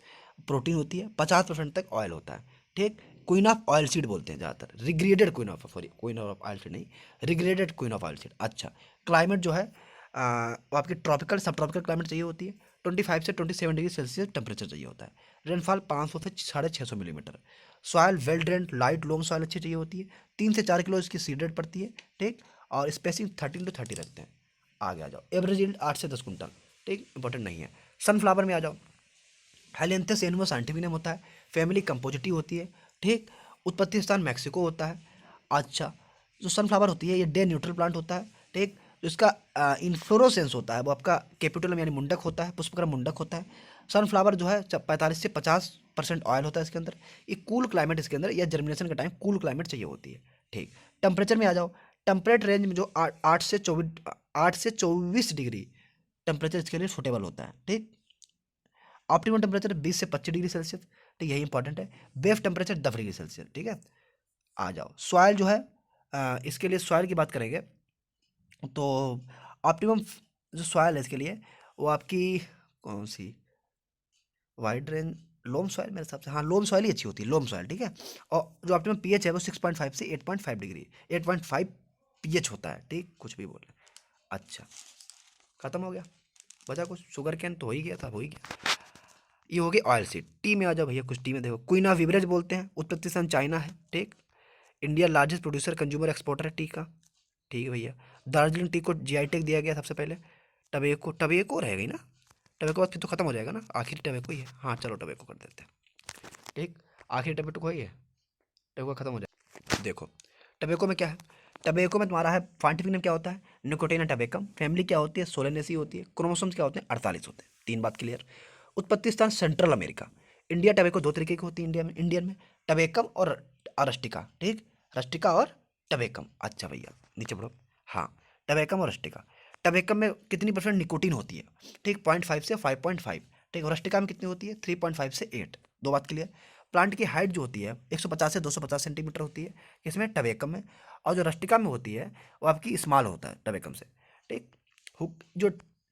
प्रोटीन होती है। 50% तक ऑयल होता है, ठीक। क्वीन ऑफ ऑयल सीड बोलते हैं ज़्यादातर। रिग्रेडेड क्वीन ऑफ ऑयल सीड नहीं, रिग्रेडेड क्वीन ऑफ ऑयल सीड। अच्छा, क्लाइमेट जो है वो आपकी ट्रॉपिकल सब ट्रॉपिकल क्लाइमेट चाहिए होती है। 25 से 27 डिग्री सेल्सियस टेम्परेचर चाहिए होता है। रेनफॉल 500 से 650 millimetre. Soil well drained light loam soil अच्छी चाहिए होती है। 3 से 4 किलो इसकी सीड रेट पड़ती है, ठीक। और स्पेसिंग 13 to 30 रखते हैं। आगे आ जाओ। एवरेज यील्ड 8 से 10 कुंटल, ठीक, इंपॉर्टेंट नहीं है। सनफ्लावर में आ जाओ। हेलेंथस एनुआ साइंटिफिक नेम होता है। फैमिली कंपोजिटी होती है, ठीक। उत्पत्ति स्थान मैक्सिको होता है। अच्छा, जो सनफ्लावर होती है ये डे न्यूट्रल प्लांट होता है, ठीक। जो इसका इन्फ्लोरोसेंस होता है वो आपका कैपिटल यानी मुंडक होता है, पुष्पक्रम मुंडक होता है। सनफ्लावर जो है 45 से 50% ऑयल होता है इसके अंदर। ये कूल क्लाइमेट इसके अंदर, या जर्मिनेशन का टाइम कूल क्लाइमेट चाहिए होती है, ठीक। टेम्परेचर में आ जाओ। टेम्परेट रेंज में जो 8 से 24 डिग्री टेम्परेचर इसके लिए सुटेबल होता है, ठीक। ऑप्टिमम टेम्परेचर 20 से 25 डिग्री सेल्सियस, ठीक, यही इंपॉर्टेंट है। बेस्ट टेम्परेचर 10 डिग्री सेल्सियस, ठीक है। आ जाओ। सॉइल जो है इसके लिए सॉइल की बात करेंगे तो ऑप्टिमम जो सॉइल है इसके लिए वो आपकी कौन सी, वाइड रेंज लोम सॉइल मेरे हिसाब से, हाँ लोम सॉइल ही अच्छी होती है, लोम सॉइल, ठीक है। और जो ऑप्टिमम पीएच है वो 6.5 से 8.5 डिग्री, 8.5 पीएच होता है, ठीक, कुछ भी बोले। अच्छा, खत्म हो गया। बचा कुछ? शुगर कैन तो हो ही गया था, हो ही गया। ये हो गई ऑयल सीड। टी में आ जाओ भैया, कुछ टी में देखो। क्वीन ऑफ बिवरेज बोलते हैं। उत्पत्ति स्थान चाइना है, ठीक। India largest producer consumer exporter है टी का, ठीक है भैया। दार्जिलिंग टी को GI टैग दिया गया सबसे पहले। टबेको, टबेको रहेगी ना, टबेको बाद फिर तो खत्म हो जाएगा ना, आखिरी टबेको ही है। हाँ चलो टबेको कर देते हैं, ठीक। आखिरी टबेको ही है, टबेको खत्म हो जाएगा। देखो टबेको में क्या है, टबेको में तुम्हारा है साइंटिफिक नेम क्या होता है? निकोटिना टबेकम। फैमिली क्या होती है? सोलेनेसी होती है। क्रोमोसोम्स क्या होते हैं? 48 होते हैं। 3 बात क्लियर। उत्पत्ति स्थान सेंट्रल अमेरिका। इंडिया टबेको 2 तरीके की होती है इंडियन में टबेकम और रस्टिका, ठीक। रस्टिका और टबेकम। अच्छा भैया नीचे बढ़ो। हाँ, टबेकम और रस्टिका। टबेकम में कितनी परसेंट निकोटीन होती है? ठीक, 0.5 से 5.5, ठीक। और रस्टिका में कितनी होती है? 3.5 से 8। 2 बात क्लियर। प्लांट की हाइट जो होती है 150 से 250 सेंटीमीटर होती है, इसमें टबेकम में। और जो रस्टिका में होती है वो आपकी स्मॉल होता है टबेकम से, ठीक। हुक जो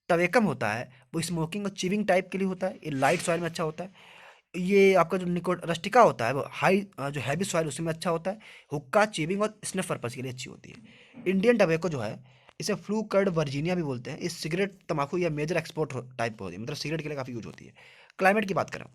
टबेकम होता है वो स्मोकिंग और चिविंग टाइप के लिए होता है। ये लाइट सॉइल में अच्छा होता है। ये आपका जो रस्टिका होता है वो हाई जो हैवी सॉइल उसमें अच्छा होता है। हुक्का, चिविंग और स्नफ पर्पस के लिए अच्छी होती है। इंडियन टबेको जो है इसे फ्लू कर्ड वर्जीनिया भी बोलते हैं। इस सिगरेट तंबाकू या मेजर एक्सपोर्ट टाइप होती है, मतलब सिगरेट के लिए काफ़ी यूज होती है। क्लाइमेट की बात करें,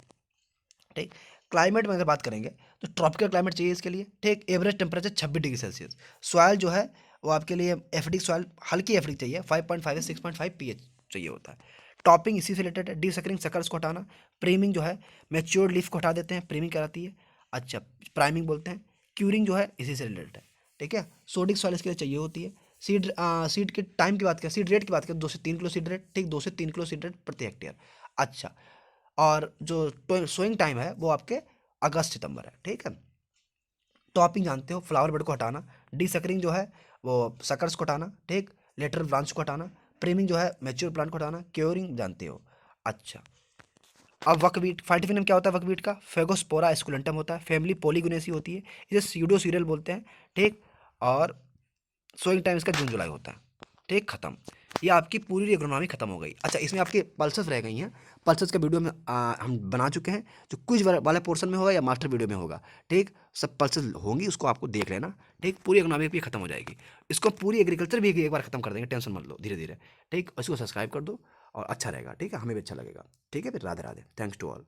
ठीक। क्लाइमेट में अगर बात करेंगे तो ट्रॉपिकल क्लाइमेट चाहिए इसके लिए, ठीक। Average temperature 26 degree Celsius. Soil जो है वो आपके लिए एफिडिक सॉइल, हल्की एफिडिक चाहिए। 5.5 से 6.5 पीएच चाहिए होता है। टॉपिंग इसी से रिलेटेड है। डीसकरिंग सकर्स को हटाना। प्रीमिंग जो है मैच्योर्ड लीफ को हटा देते हैं, प्रीमिंग कराती है। अच्छा, प्राइमिंग बोलते हैं। क्यूरिंग जो है इसी से रिलेटेड है, ठीक है। सोडिक सॉइल इसके लिए चाहिए होती है। सीड के टाइम की बात करें, सीड रेट की बात करें, 2 से 3 किलो सीड रेट, ठीक, 2 से 3 किलो सीड रेट प्रति हेक्टेयर। अच्छा, और जो सोइंग टाइम है वो आपके अगस्त सितंबर है, ठीक है। टॉपिंग जानते हो, फ्लावर बेड को हटाना। डीसकरिंग जो है वो सकर्स को हटाना, ठीक। लेटरल ब्रांच को हटाना। प्रीमिंग जो है मैच्योर प्लांट को हटाना। क्योरिंग जानते हो। अच्छा, अब वकवीट, फाइटिफिक नेम क्या होता है वकवीट का? फेगोस्पोरा एस्कुलेंटम होता है। फैमिली पॉलीगोनेसी होती है। इसे सीडो सीरियल बोलते हैं, ठीक। और सोइंग टाइम इसका जून जुलाई होता है, ठीक। खत्म। ये आपकी पूरी एग्रोनॉमी खत्म हो गई। अच्छा, इसमें आपके पल्सेस रह गई हैं। पल्सेस का वीडियो में हम बना चुके हैं, जो क्विज वाले पोर्शन में होगा या मास्टर वीडियो में होगा, ठीक। सब पल्सेस होंगी, उसको आपको देख लेना, ठीक। पूरी इकोनॉमी भी खत्म हो जाएगी। इसको पूरी एग्रीकल्चर भी एक बार खत्म कर देंगे, टेंशन मत लो, धीरे धीरे, ठीक। इसको सब्सक्राइब कर दो और अच्छा रहेगा, ठीक है, हमें भी अच्छा लगेगा, ठीक है। फिर Radhe Radhe, thanks to all.